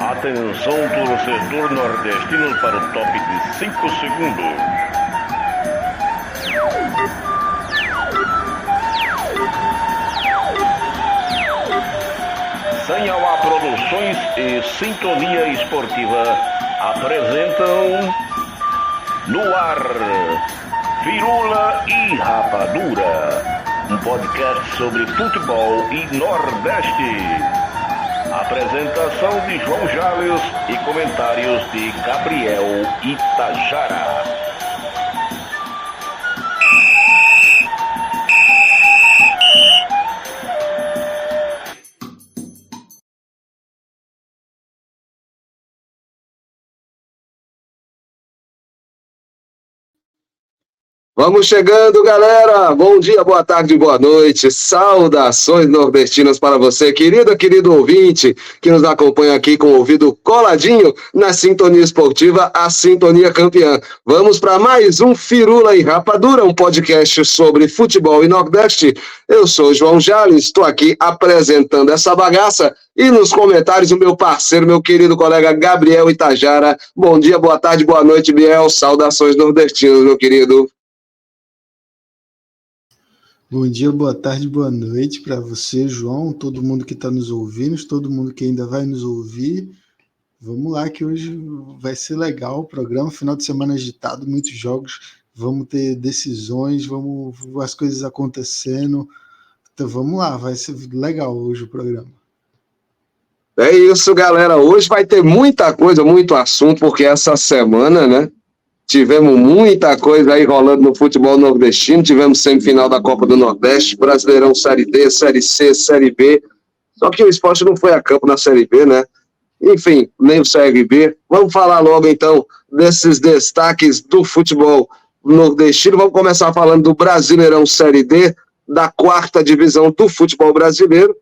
Atenção, torcedor nordestino, para o top de 5 segundos. Sanhauá Produções e Sintonia Esportiva apresentam no ar Firula e Rapadura, um podcast sobre futebol e Nordeste. Apresentação de João Jales e comentários de Gabriel Itajara. Vamos chegando, galera! Bom dia, boa tarde, boa noite. Saudações nordestinas para você, querido ouvinte, que nos acompanha aqui com o ouvido coladinho na Sintonia Esportiva, a Sintonia Campeã. Vamos para mais um Firula e Rapadura, um podcast sobre futebol e Nordeste. Eu sou João Jales, estou aqui apresentando essa bagaça e nos comentários o meu parceiro, meu querido colega Gabriel Itajara. Bom dia, boa tarde, boa noite, Biel. Saudações nordestinas, meu querido. Bom dia, boa tarde, boa noite para você, João, todo mundo que está nos ouvindo, todo mundo que ainda vai nos ouvir. Vamos lá, que hoje vai ser legal o programa, final de semana agitado, muitos jogos, vamos ter decisões, as coisas acontecendo. Então vamos lá, vai ser legal hoje o programa. É isso, galera. Hoje vai ter muita coisa, muito assunto, porque essa semana, né? Tivemos muita coisa aí rolando no futebol nordestino, tivemos semifinal da Copa do Nordeste, Brasileirão Série D, Série C, Série B, só que o Sport não foi a campo na Série B, né? Enfim, nem o Série B. Vamos falar logo, então, desses destaques do futebol nordestino. Vamos começar falando do Brasileirão Série D, da 4ª divisão do futebol brasileiro,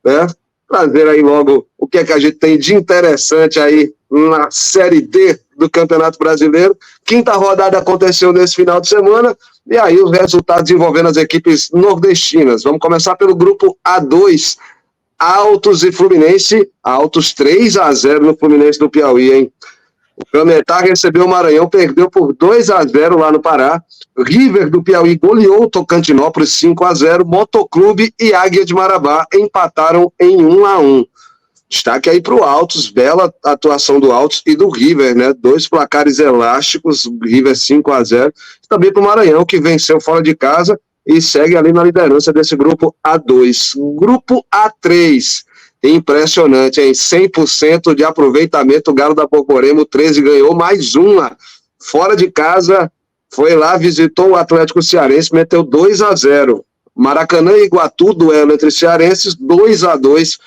né? Trazer aí logo o que é que a gente tem de interessante aí na Série D do Campeonato Brasileiro. 5ª rodada aconteceu nesse final de semana, e aí os resultados envolvendo as equipes nordestinas. Vamos começar pelo grupo A2, Altos e Fluminense. Altos 3-0 no Fluminense do Piauí, hein? O Cametá recebeu o Maranhão, perdeu por 2-0 lá no Pará. River do Piauí goleou o Tocantinópolis 5-0. Motoclube e Águia de Marabá empataram em 1-1. Destaque aí para o Altos, bela atuação do Altos e do River, né? 2 placares elásticos, River 5-0. Também para o Maranhão, que venceu fora de casa e segue ali na liderança desse grupo A2. Grupo A3, impressionante, hein? 100% de aproveitamento, o Galo da Borborema, 13 ganhou mais uma. Fora de casa, foi lá, visitou o Atlético Cearense, meteu 2-0. Maracanã e Iguatu, duelo entre cearenses, 2-2.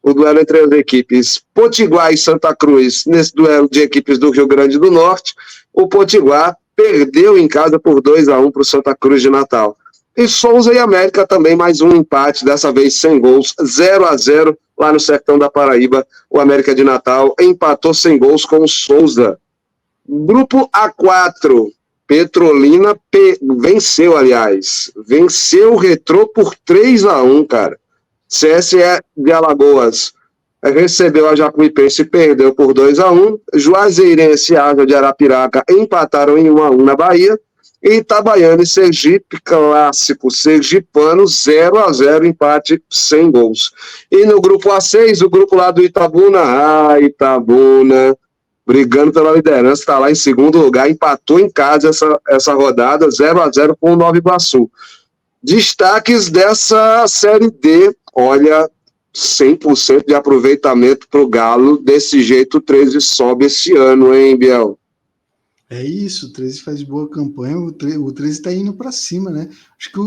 O duelo entre as equipes Potiguar e Santa Cruz, nesse duelo de equipes do Rio Grande do Norte. O Potiguar perdeu em casa por 2-1 para o Santa Cruz de Natal. E Souza e América também mais um empate, dessa vez sem gols, 0-0 lá no sertão da Paraíba. O América de Natal empatou sem gols com o Souza. Grupo A4, Petrolina venceu o Retrô por 3-1, cara. CSE de Alagoas recebeu a Jacuipense e perdeu por 2-1. Juazeirense e Água de Arapiraca empataram em 1-1 na Bahia. E Itabaiana e Sergipe, clássico sergipano, 0-0, empate sem gols. E no grupo A6, o grupo lá do Itabuna, Itabuna, brigando pela liderança, está lá em segundo lugar, empatou em casa essa rodada, 0-0 com o Nova Iguaçu. Destaques dessa Série D, olha, 100% de aproveitamento para o Galo, desse jeito o 13 sobe esse ano, hein, Biel? É isso, o 13 faz boa campanha, o 13 está indo para cima, né? Acho que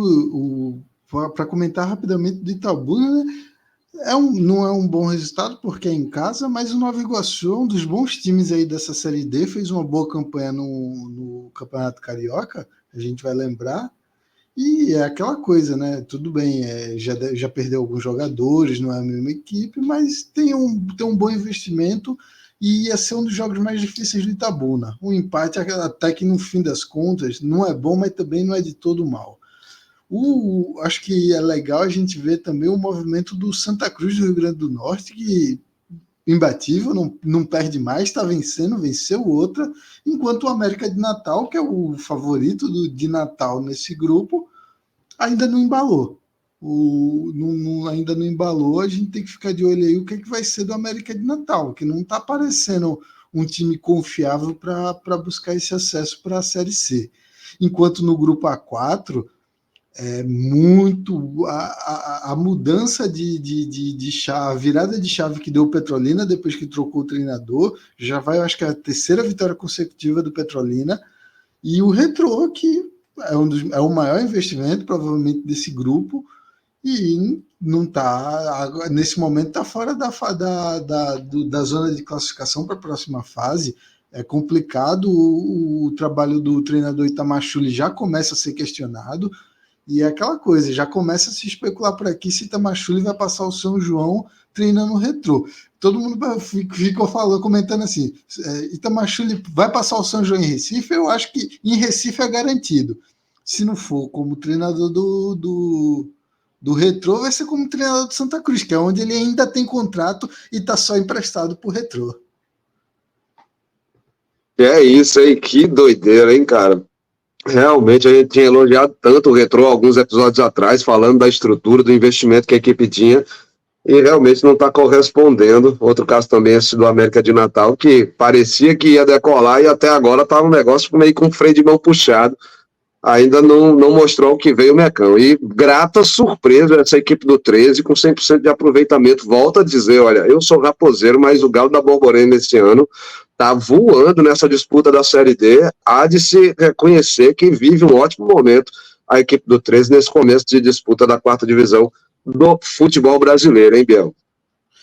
para comentar rapidamente do Itabuna, né? Não é um bom resultado porque é em casa, mas o Nova Iguaçu é um dos bons times aí dessa Série D, fez uma boa campanha no Campeonato Carioca, a gente vai lembrar. E é aquela coisa, né? Tudo bem, já perdeu alguns jogadores, não é a mesma equipe, mas tem um bom investimento e ia ser um dos jogos mais difíceis do Itabuna. Um empate, até que no fim das contas, não é bom, mas também não é de todo mal. Acho que é legal a gente ver também o movimento do Santa Cruz do Rio Grande do Norte, que imbatível, não perde mais, está vencendo, venceu outra, enquanto o América de Natal, que é o favorito de Natal nesse grupo, ainda não embalou. Ainda não embalou, a gente tem que ficar de olho aí o que vai ser do América de Natal, que não está parecendo um time confiável para buscar esse acesso para a Série C. Enquanto no grupo A4, muito a mudança de chave, a virada de chave que deu o Petrolina depois que trocou o treinador, já vai, eu acho que é a terceira vitória consecutiva do Petrolina, e o Retrô, que é o maior investimento provavelmente desse grupo, e não está, nesse momento está fora da zona de classificação para a próxima fase. É complicado, o trabalho do treinador Itamar Schulli já começa a ser questionado, e é aquela coisa, já começa a se especular por aqui se Itamar Schulli vai passar o São João treinando o Retrô. Todo mundo ficou comentando assim, Itamar Schulli vai passar o São João em Recife? Eu acho que em Recife é garantido. Se não for como treinador do Retrô, vai ser como treinador do Santa Cruz, que é onde ele ainda tem contrato e está só emprestado para o Retrô. É isso aí, que doideira, hein, cara? Realmente a gente tinha elogiado tanto o Retrô alguns episódios atrás, falando da estrutura, do investimento que a equipe tinha, e realmente não está correspondendo. Outro caso também é esse do América de Natal, que parecia que ia decolar e até agora está um negócio meio com freio de mão puxado. Ainda não mostrou o que veio o Mecão. E grata surpresa essa equipe do 13 com 100% de aproveitamento. Volta a dizer, olha, eu sou raposeiro, mas o Galo da Borborema esse ano está voando nessa disputa da Série D. Há de se reconhecer que vive um ótimo momento a equipe do 13 nesse começo de disputa da 4ª divisão do futebol brasileiro, hein, Biel?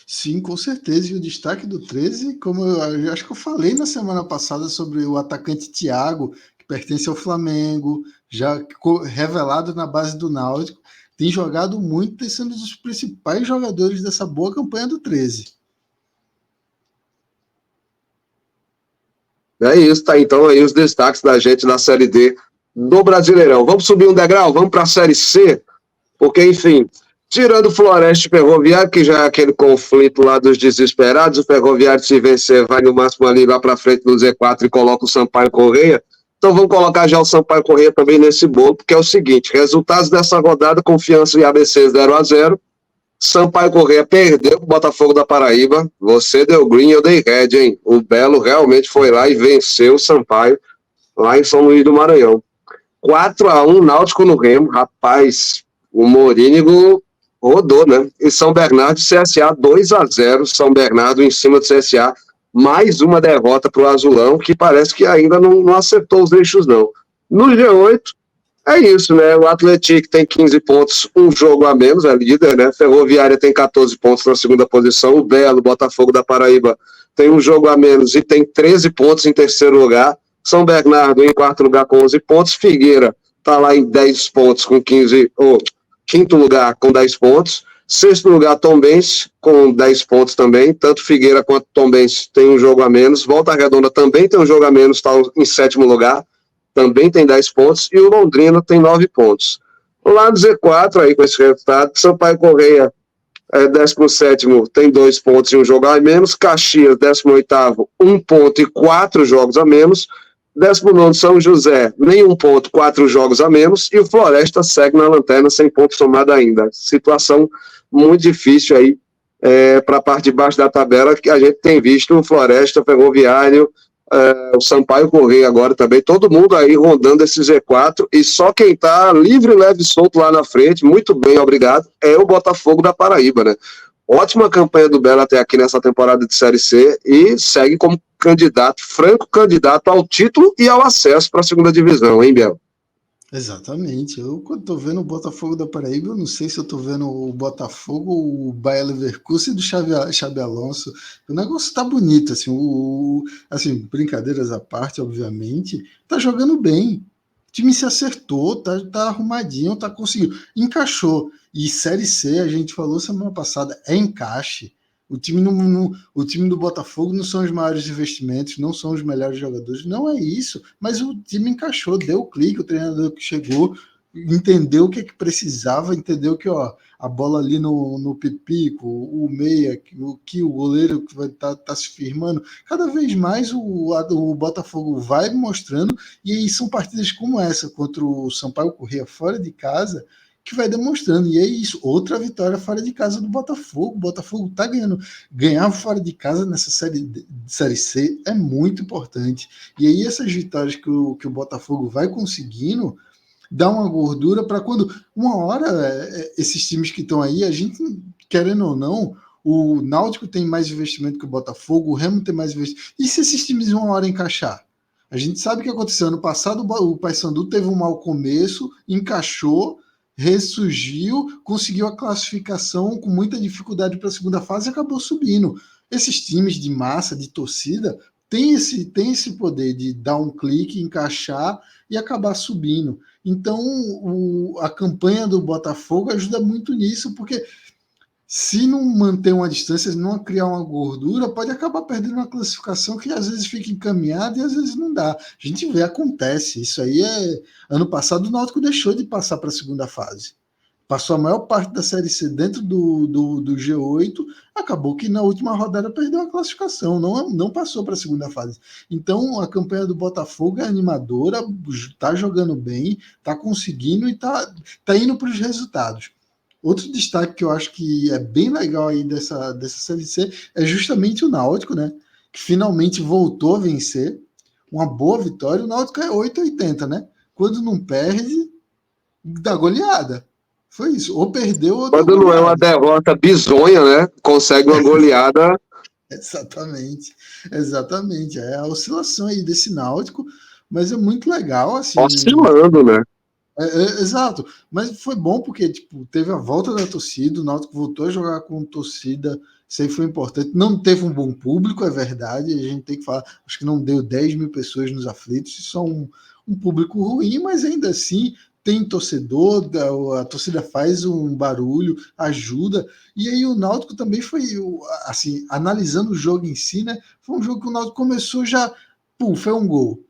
Sim, com certeza. E o destaque do 13, como eu acho que eu falei na semana passada sobre o atacante Thiago, que pertence ao Flamengo, já revelado na base do Náutico, tem jogado muito, tem sido um dos principais jogadores dessa boa campanha do 13. É isso, tá? Então aí os destaques da gente na Série D do Brasileirão. Vamos subir um degrau? Vamos para a Série C? Porque, enfim, tirando o Floresta e Ferroviário, que já é aquele conflito lá dos desesperados, o Ferroviário, se vencer, vai no máximo ali lá para frente no Z4 e coloca o Sampaio Corrêa. Então vamos colocar já o Sampaio Corrêa também nesse bolo, porque é o seguinte, resultados dessa rodada, Confiança e ABC 0-0, Sampaio Corrêa perdeu o Botafogo da Paraíba, você deu green, eu dei red, hein? O Belo realmente foi lá e venceu o Sampaio, lá em São Luís do Maranhão. 4-1 Náutico no Remo, rapaz, o Morínigo rodou, né? E São Bernardo e CSA 2-0, São Bernardo em cima do CSA, mais uma derrota para o Azulão, que parece que ainda não acertou os eixos, não. No G8, é isso, né? O Atlético tem 15 pontos, um jogo a menos, é líder, né? Ferroviária tem 14 pontos na segunda posição, o Belo, Botafogo da Paraíba, tem um jogo a menos e tem 13 pontos em terceiro lugar, São Bernardo em quarto lugar com 11 pontos, Figueira está lá em 10 pontos com 15, quinto lugar com 10 pontos, sexto lugar Tombense com 10 pontos também, tanto Figueira quanto Tombense tem um jogo a menos, Volta Redonda também tem um jogo a menos, está em sétimo lugar, também tem 10 pontos, e o Londrina tem 9 pontos. Lá no Z4, aí com esse resultado, Sampaio Corrêa, 17º, tem 2 pontos e um jogo a menos, Caxias, 18º, 1 ponto e 4 jogos a menos, 19º São José, nenhum ponto, 4 jogos a menos, e o Floresta segue na lanterna sem ponto somado ainda. Situação muito difícil aí para a parte de baixo da tabela, que a gente tem visto o Floresta, Ferroviário, o Sampaio Corrêa agora também, todo mundo aí rondando esse Z4, e só quem tá livre, leve e solto lá na frente, muito bem, obrigado, é o Botafogo da Paraíba, né? Ótima campanha do Belo até aqui nessa temporada de Série C e segue como candidato, franco candidato ao título e ao acesso para a segunda divisão, hein, Bel? Exatamente. Eu, quando tô vendo o Botafogo da Paraíba, eu não sei se eu tô vendo o Botafogo ou o Bayer Leverkusen do Xabi Alonso. O negócio tá bonito, assim, assim, brincadeiras à parte, obviamente, tá jogando bem. O time se acertou, tá arrumadinho, tá conseguindo. Encaixou. E Série C, a gente falou semana passada, é encaixe. O time do Botafogo não são os maiores investimentos, não são os melhores jogadores, não é isso, mas o time encaixou, deu clique, o treinador que chegou entendeu o que precisava, entendeu que a bola ali no Pipico, o meia, o goleiro que vai tá se firmando, cada vez mais o Botafogo vai mostrando, e aí são partidas como essa, contra o Sampaio Corrêa fora de casa, que vai demonstrando, e é isso, outra vitória fora de casa do Botafogo. O Botafogo tá ganhando. Ganhar fora de casa nessa série C é muito importante, e aí essas vitórias que o Botafogo vai conseguindo dá uma gordura para quando uma hora esses times que estão aí, a gente, querendo ou não, o Náutico tem mais investimento que o Botafogo, o Remo tem mais investimento. E se esses times uma hora encaixar? A gente sabe o que aconteceu. Ano passado o Paysandu teve um mau começo, encaixou, ressurgiu, conseguiu a classificação com muita dificuldade para a segunda fase e acabou subindo. Esses times de massa, de torcida, tem esse poder de dar um clique, encaixar e acabar subindo. Então, a campanha do Botafogo ajuda muito nisso, porque se não manter uma distância, não criar uma gordura, pode acabar perdendo uma classificação que às vezes fica encaminhada e às vezes não dá. A gente vê, acontece. Isso aí Ano passado o Náutico deixou de passar para a segunda fase. Passou a maior parte da Série C dentro do G8, acabou que na última rodada perdeu a classificação, não passou para a segunda fase. Então a campanha do Botafogo é animadora, está jogando bem, está conseguindo e está indo para os resultados. Outro destaque que eu acho que é bem legal aí dessa Série C é justamente o Náutico, né? Que finalmente voltou a vencer. Uma boa vitória. O Náutico é 8,80, né? Quando não perde, dá goleada. Foi isso. Ou perdeu ou Quando não é uma derrota bizonha, né? Consegue uma goleada. Exatamente. É a oscilação aí desse Náutico, mas é muito legal, assim. Oscilando, né? Exato, mas foi bom porque tipo, teve a volta da torcida, o Náutico voltou a jogar com torcida, isso aí foi importante. Não teve um bom público, é verdade, a gente tem que falar, acho que não deu 10 mil pessoas nos aflitos, isso é um público ruim, mas ainda assim tem torcedor, a torcida faz um barulho, ajuda, e aí o Náutico também foi, assim, analisando o jogo em si, né, foi um jogo que o Náutico começou já, foi um gol.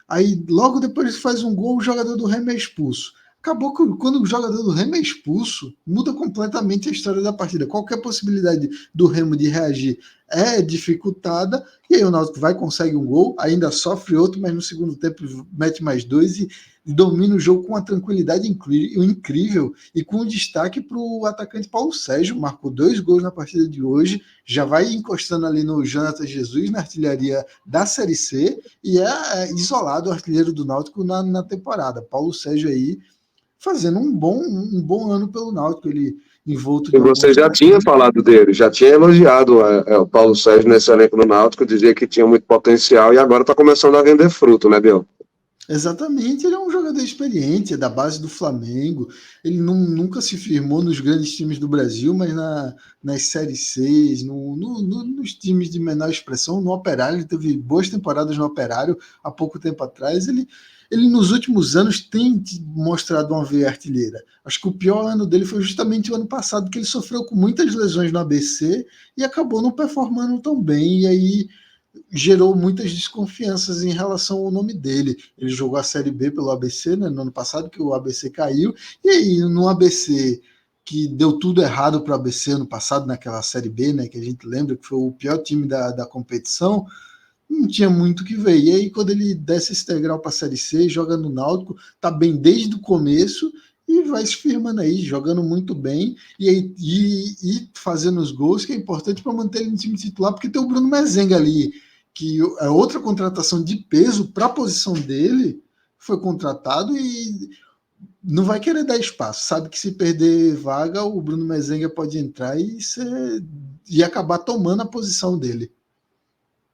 Aí, logo depois que faz um gol, o jogador do Remo é expulso. Acabou que quando o jogador do Remo é expulso, muda completamente a história da partida. Qualquer possibilidade do Remo de reagir é dificultada, e aí o Náutico vai, consegue um gol, ainda sofre outro, mas no segundo tempo mete mais dois e domina o jogo com uma tranquilidade incrível e com destaque para o atacante Paulo Sérgio, marcou 2 gols na partida de hoje, já vai encostando ali no Jonathan Jesus, na artilharia da Série C, e é isolado o artilheiro do Náutico na temporada. Paulo Sérgio aí fazendo um bom ano pelo Náutico, ele envolto de... E você já tinha falado dele, já tinha elogiado o Paulo Sérgio nesse elenco do Náutico, dizia que tinha muito potencial e agora está começando a render fruto, né, Biel? Exatamente, ele é um jogador experiente, é da base do Flamengo, ele nunca se firmou nos grandes times do Brasil, mas nas séries C, nos times de menor expressão, no Operário, ele teve boas temporadas no Operário há pouco tempo atrás, ele nos últimos anos tem mostrado uma veia artilheira. Acho que o pior ano dele foi justamente o ano passado, que ele sofreu com muitas lesões no ABC e acabou não performando tão bem, e aí gerou muitas desconfianças em relação ao nome dele. Ele jogou a Série B pelo ABC, né, no ano passado, que o ABC caiu, e aí no ABC, que deu tudo errado para o ABC ano passado, naquela Série B, né, que a gente lembra que foi o pior time da competição, não tinha muito o que ver. E aí, quando ele desce esse degrau para a Série C, joga no Náutico, tá bem desde o começo e vai se firmando aí, jogando muito bem e fazendo os gols, que é importante para manter ele no time titular, porque tem o Bruno Mezenga ali, que é outra contratação de peso para a posição dele, foi contratado e não vai querer dar espaço. Sabe que se perder vaga, o Bruno Mezenga pode entrar e acabar tomando a posição dele.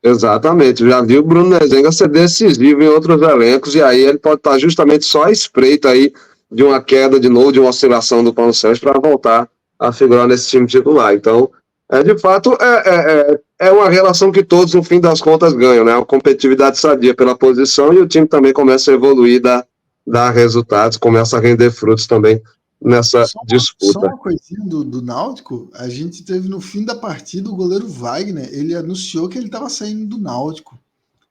Exatamente, já vi o Bruno Mezenga ser decisivo em outros elencos, e aí ele pode estar justamente só à espreita aí de uma queda de novo, de uma oscilação do Paulo Sérgio para voltar a figurar nesse time titular. Então, de fato, é uma relação que todos, no fim das contas, ganham, né? A competitividade sadia pela posição e o time também começa a evoluir, dar resultados, começa a render frutos também nessa disputa. Só uma coisinha do Náutico, a gente teve no fim da partida o goleiro Wagner, ele anunciou que ele estava saindo do Náutico.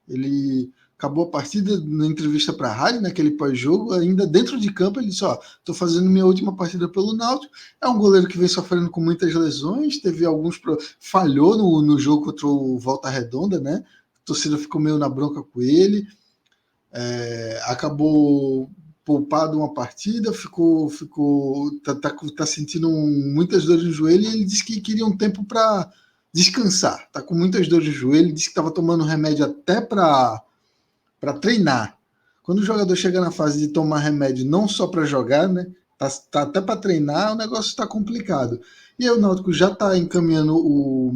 Ele acabou a partida, na entrevista para a rádio, naquele pós-jogo, ainda dentro de campo, ele disse, estou fazendo minha última partida pelo Náutico, é um goleiro que vem sofrendo com muitas lesões, teve falhou no jogo contra o Volta Redonda, né? A torcida ficou meio na bronca com ele, acabou poupado uma partida, tá sentindo muitas dores no joelho, e ele disse que queria um tempo para descansar, tá com muitas dores no joelho, disse que estava tomando remédio até para treinar. Quando o jogador chega na fase de tomar remédio não só para jogar, né, tá até para treinar, o negócio está complicado. E aí o Náutico já está encaminhando o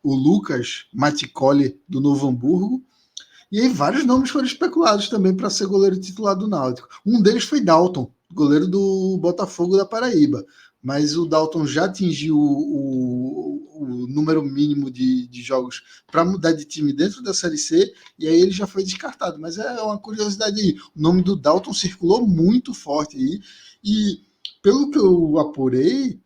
Lucas Maticoli do Novo Hamburgo, e aí vários nomes foram especulados também para ser goleiro titular do Náutico. Um deles foi Dalton, goleiro do Botafogo da Paraíba. Mas o Dalton já atingiu o número mínimo de jogos para mudar de time dentro da Série C, e aí ele já foi descartado. Mas é uma curiosidade aí. O nome do Dalton circulou muito forte aí, e pelo que eu apurei,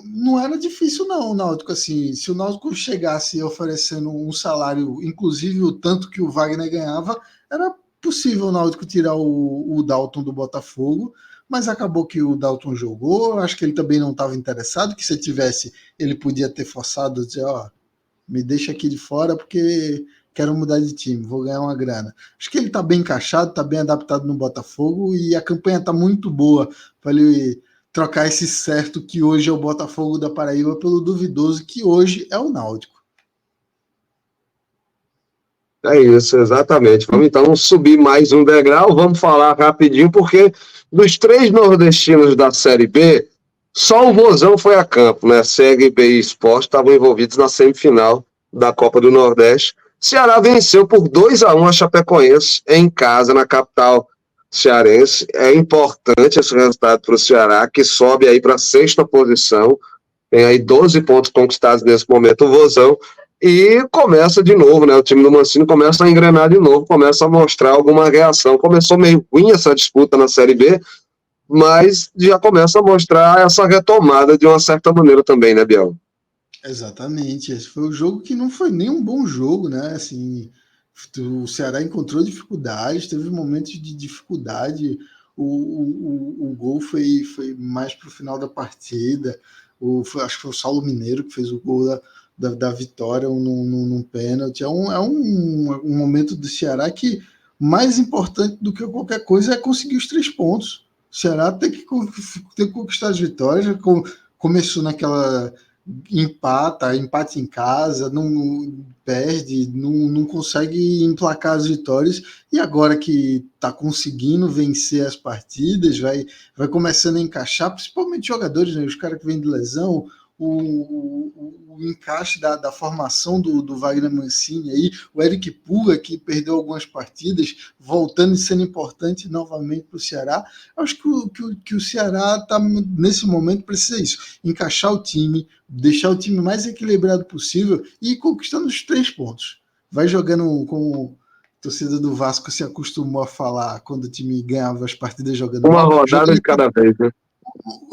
não era difícil não, o Náutico, assim, se o Náutico chegasse oferecendo um salário, inclusive o tanto que o Wagner ganhava, era possível o Náutico tirar o Dalton do Botafogo, mas acabou que o Dalton jogou, acho que ele também não estava interessado, que se tivesse, ele podia ter forçado, dizer, me deixa aqui de fora porque quero mudar de time, vou ganhar uma grana. Acho que ele está bem encaixado, está bem adaptado no Botafogo, e a campanha está muito boa para ele trocar esse certo que hoje é o Botafogo da Paraíba pelo duvidoso que hoje é o Náutico. É isso, exatamente. Vamos então subir mais um degrau, vamos falar rapidinho, porque dos 3 nordestinos da Série B, só o Vozão foi a campo, né? CRB e Sport estavam envolvidos na semifinal da Copa do Nordeste. Ceará venceu por 2-1 a Chapecoense em casa, na capital cearense. É importante esse resultado para o Ceará, que sobe aí para a 6ª posição, tem aí 12 pontos conquistados nesse momento o Vozão, e começa de novo, né? O time do Mancini começa a engrenar de novo, começa a mostrar alguma reação. Começou meio ruim essa disputa na Série B, mas já começa a mostrar essa retomada de uma certa maneira também, né, Biel? Exatamente, esse foi o jogo que não foi nem um bom jogo, né? Assim, o Ceará encontrou dificuldades, teve momentos de dificuldade, o gol foi mais para o final da partida, acho que foi o Saulo Mineiro que fez o gol da vitória num pênalti. É um momento do Ceará que mais importante do que qualquer coisa é conseguir os 3 pontos. O Ceará tem que conquistar as vitórias, começou naquela empate em casa, não perde, não consegue emplacar as vitórias, e agora que está conseguindo vencer as partidas, vai começando a encaixar, principalmente jogadores, né, os caras que vêm de lesão, o encaixe da formação do Wagner Mancini aí, o Eric Puga, que perdeu algumas partidas, voltando e sendo importante novamente para o Ceará. Acho que o Ceará está nesse momento precisa isso, encaixar o time, deixar o time mais equilibrado possível e ir conquistando os 3 pontos. Vai jogando com a torcida do Vasco se acostumou a falar quando o time ganhava as partidas jogando Uma mal, rodada de cada vez, né?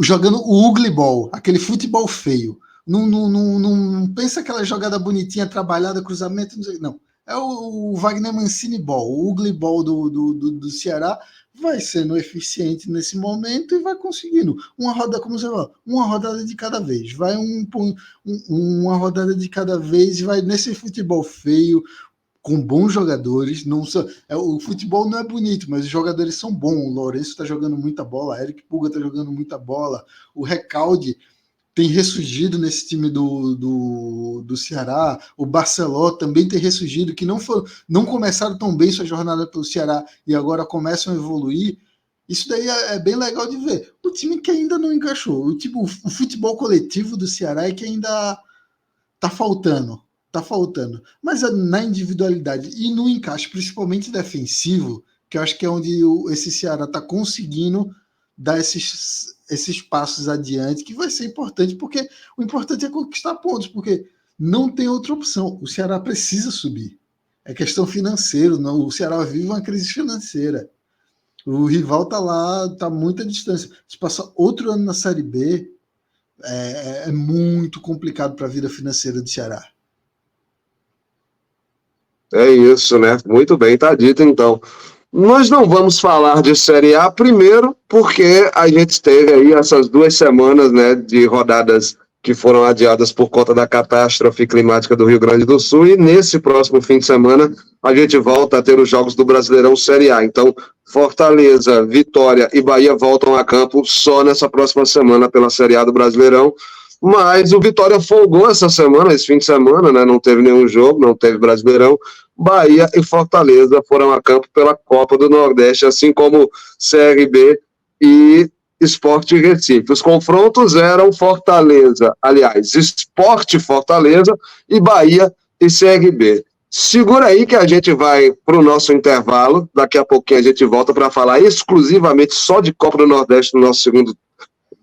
Jogando o ugly ball, aquele futebol feio. Não pensa aquela jogada bonitinha, trabalhada, cruzamento, não. É o Wagner Mancini ball, o ugly ball do Ceará vai sendo eficiente nesse momento e vai conseguindo. Uma roda, como você fala, uma rodada de cada vez. Vai uma rodada de cada vez e vai nesse futebol feio, com bons jogadores. O futebol não é bonito, mas os jogadores são bons. O Lourenço está jogando muita bola, Eric Puga está jogando muita bola, o Recalde tem ressurgido nesse time do Ceará, o Barceló também tem ressurgido, que não começaram tão bem sua jornada pelo Ceará e agora começam a evoluir. Isso daí é bem legal de ver. O time que ainda não encaixou, o futebol coletivo do Ceará é que ainda tá faltando. Tá faltando. Mas na individualidade e no encaixe, principalmente defensivo, que eu acho que é onde esse Ceará está conseguindo dar esses passos adiante, que vai ser importante, porque o importante é conquistar pontos, porque não tem outra opção. O Ceará precisa subir. É questão financeira. Não, o Ceará vive uma crise financeira. O rival tá lá, tá muita distância. Se passar outro ano na Série B, é muito complicado para a vida financeira do Ceará. É isso, né? Muito bem, tá dito então. Nós não vamos falar de Série A primeiro, porque a gente teve aí essas 2 semanas, né, de rodadas que foram adiadas por conta da catástrofe climática do Rio Grande do Sul, e nesse próximo fim de semana a gente volta a ter os jogos do Brasileirão Série A. Então, Fortaleza, Vitória e Bahia voltam a campo só nessa próxima semana pela Série A do Brasileirão. Mas o Vitória folgou essa semana, esse fim de semana, né? Não teve nenhum jogo, não teve Brasileirão. Bahia e Fortaleza foram a campo pela Copa do Nordeste, assim como CRB e Sport Recife. Os confrontos eram Fortaleza, aliás, Sport Fortaleza e Bahia e CRB. Segura aí que a gente vai para o nosso intervalo, daqui a pouquinho a gente volta para falar exclusivamente só de Copa do Nordeste no nosso segundo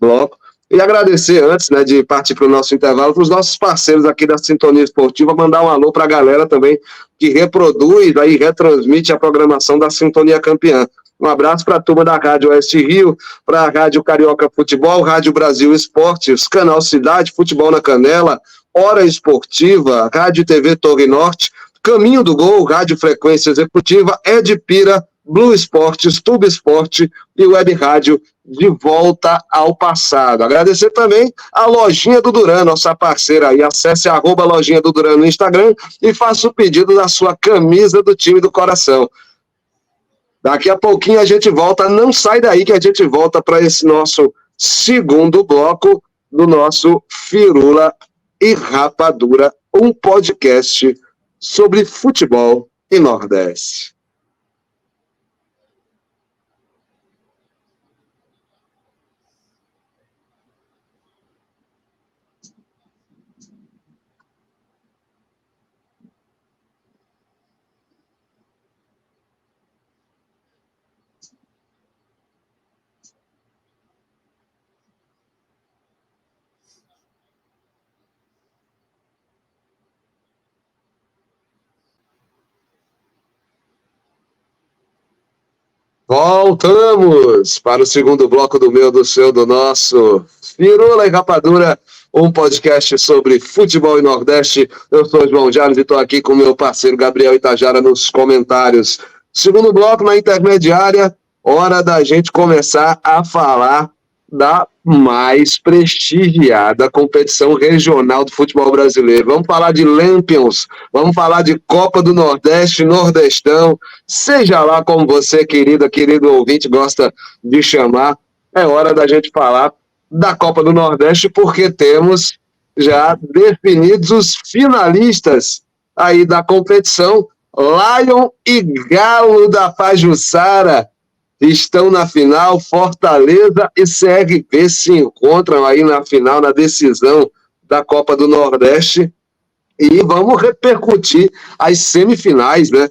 bloco. E agradecer antes, né, de partir para o nosso intervalo, para os nossos parceiros aqui da Sintonia Esportiva, mandar um alô para a galera também que reproduz e retransmite a programação da Sintonia Campeã. Um abraço para a turma da Rádio Oeste Rio, para a Rádio Carioca Futebol, Rádio Brasil Esportes, Canal Cidade, Futebol na Canela, Hora Esportiva, Rádio TV Torre Norte, Caminho do Gol, Rádio Frequência Executiva, Edpira, Blue Esportes, Tube Esporte e Web Rádio De Volta ao Passado. Agradecer também a Lojinha do Duran, nossa parceira aí. Acesse @Lojinha do Duran no Instagram e faça o pedido da sua camisa do time do coração. Daqui a pouquinho a gente volta, não sai daí que a gente volta para esse nosso segundo bloco do nosso Firula e Rapadura, um podcast sobre futebol e Nordeste. Voltamos para o segundo bloco do meu, do seu, do nosso Firula e Rapadura, um podcast sobre futebol e Nordeste. Eu sou o João Jales e estou aqui com o meu parceiro Gabriel Itajara nos comentários. Segundo bloco na intermediária, hora da gente começar a falar da mais prestigiada competição regional do futebol brasileiro. Vamos falar de Lampions, vamos falar de Copa do Nordeste, Nordestão, seja lá como você, querido ouvinte, gosta de chamar. É hora da gente falar da Copa do Nordeste, porque temos já definidos os finalistas aí da competição. Lion e Galo da Pajuçara estão na final. Fortaleza e CRB se encontram aí na final, na decisão da Copa do Nordeste. E vamos repercutir as semifinais, né?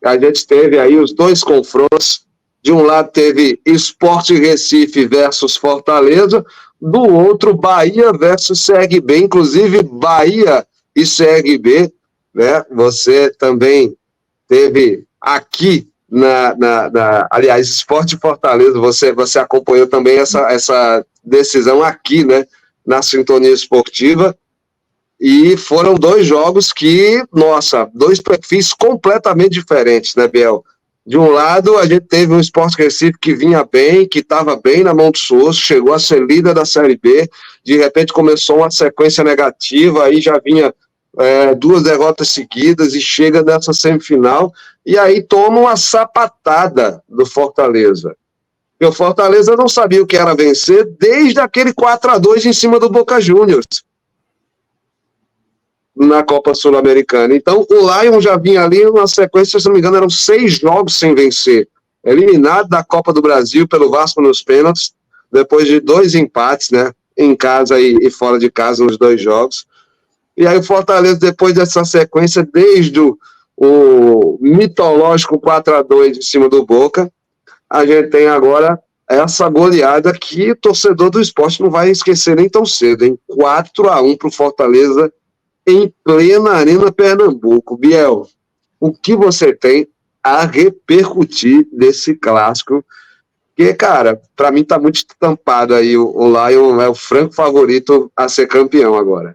A gente teve aí os dois confrontos. De um lado teve Sport Recife versus Fortaleza, do outro Bahia versus CRB, inclusive Bahia e CRB, né? Você também teve aqui aliás, Sport Fortaleza, você acompanhou também essa decisão aqui, né, na Sintonia Esportiva, e foram dois jogos que, nossa, dois perfis completamente diferentes, né, Biel? De um lado, a gente teve um Sport Recife que vinha bem, que estava bem na mão do Souza, chegou a ser líder da Série B, de repente começou uma sequência negativa, aí já vinha 2 derrotas seguidas e chega nessa semifinal, e aí toma uma sapatada do Fortaleza. E o Fortaleza não sabia o que era vencer desde aquele 4-2 em cima do Boca Juniors na Copa Sul-Americana. Então, o Lion já vinha ali uma sequência, se não me engano, eram 6 jogos sem vencer. Eliminado da Copa do Brasil pelo Vasco nos pênaltis, depois de 2 empates, né, em casa e fora de casa nos 2 jogos. E aí o Fortaleza, depois dessa sequência, desde o mitológico 4-2 em cima do Boca, a gente tem agora essa goleada que o torcedor do esporte não vai esquecer nem tão cedo, hein? 4-1 para o Fortaleza em plena Arena Pernambuco. Biel, o que você tem a repercutir desse clássico? Porque, cara, para mim tá muito estampado aí, o Lion é o franco favorito a ser campeão agora.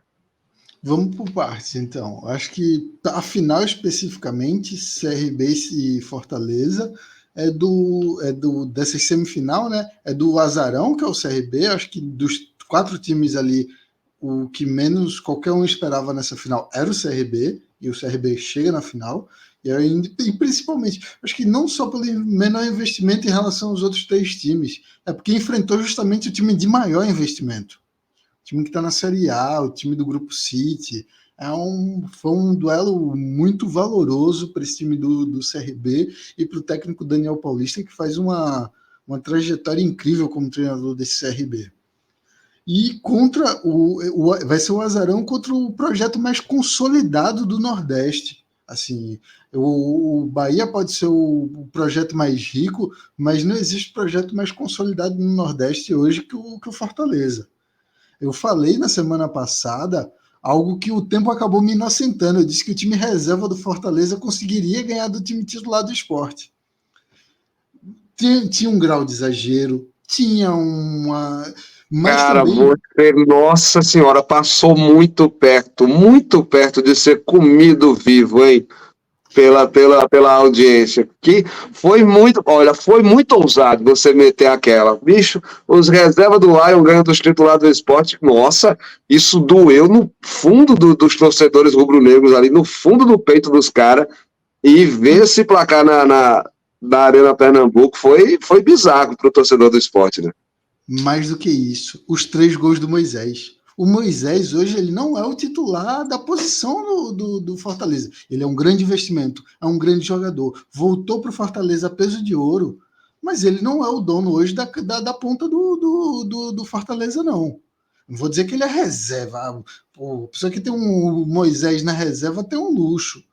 Vamos por partes, então. Acho que a final especificamente, CRB e Fortaleza, dessa semifinal, né? É do Azarão, que é o CRB. Acho que dos 4 times ali, o que menos qualquer um esperava nessa final era o CRB, e o CRB chega na final. E principalmente, acho que não só pelo menor investimento em relação aos outros 3 times, é porque enfrentou justamente o time de maior investimento. O time que está na Série A, o time do Grupo City. Foi um duelo muito valoroso para esse time do CRB e para o técnico Daniel Paulista, que faz uma trajetória incrível como treinador desse CRB. E vai ser o Azarão contra o projeto mais consolidado do Nordeste. Assim, o Bahia pode ser o projeto mais rico, mas não existe projeto mais consolidado no Nordeste hoje que o Fortaleza. Eu falei na semana passada algo que o tempo acabou me inocentando. Eu disse que o time reserva do Fortaleza conseguiria ganhar do time titular do Sport. Tinha um grau de exagero, tinha uma. Mas Cara, também. você, nossa senhora, passou muito perto de ser comido vivo, hein? Pela audiência, que foi muito ousado você meter aquela. Bicho, os reservas do Lion ganham dos titulares do esporte. Nossa, isso doeu no fundo dos torcedores rubro-negros ali, no fundo do peito dos caras. E ver esse placar na Arena Pernambuco foi bizarro pro torcedor do esporte, né? Mais do que isso, os 3 gols do Moisés. O Moisés hoje ele não é o titular da posição do Fortaleza. Ele é um grande investimento, é um grande jogador. Voltou para o Fortaleza a peso de ouro, mas ele não é o dono hoje da ponta do Fortaleza, não. Não vou dizer que ele é reserva. Pô, a pessoa que tem um Moisés na reserva tem um luxo.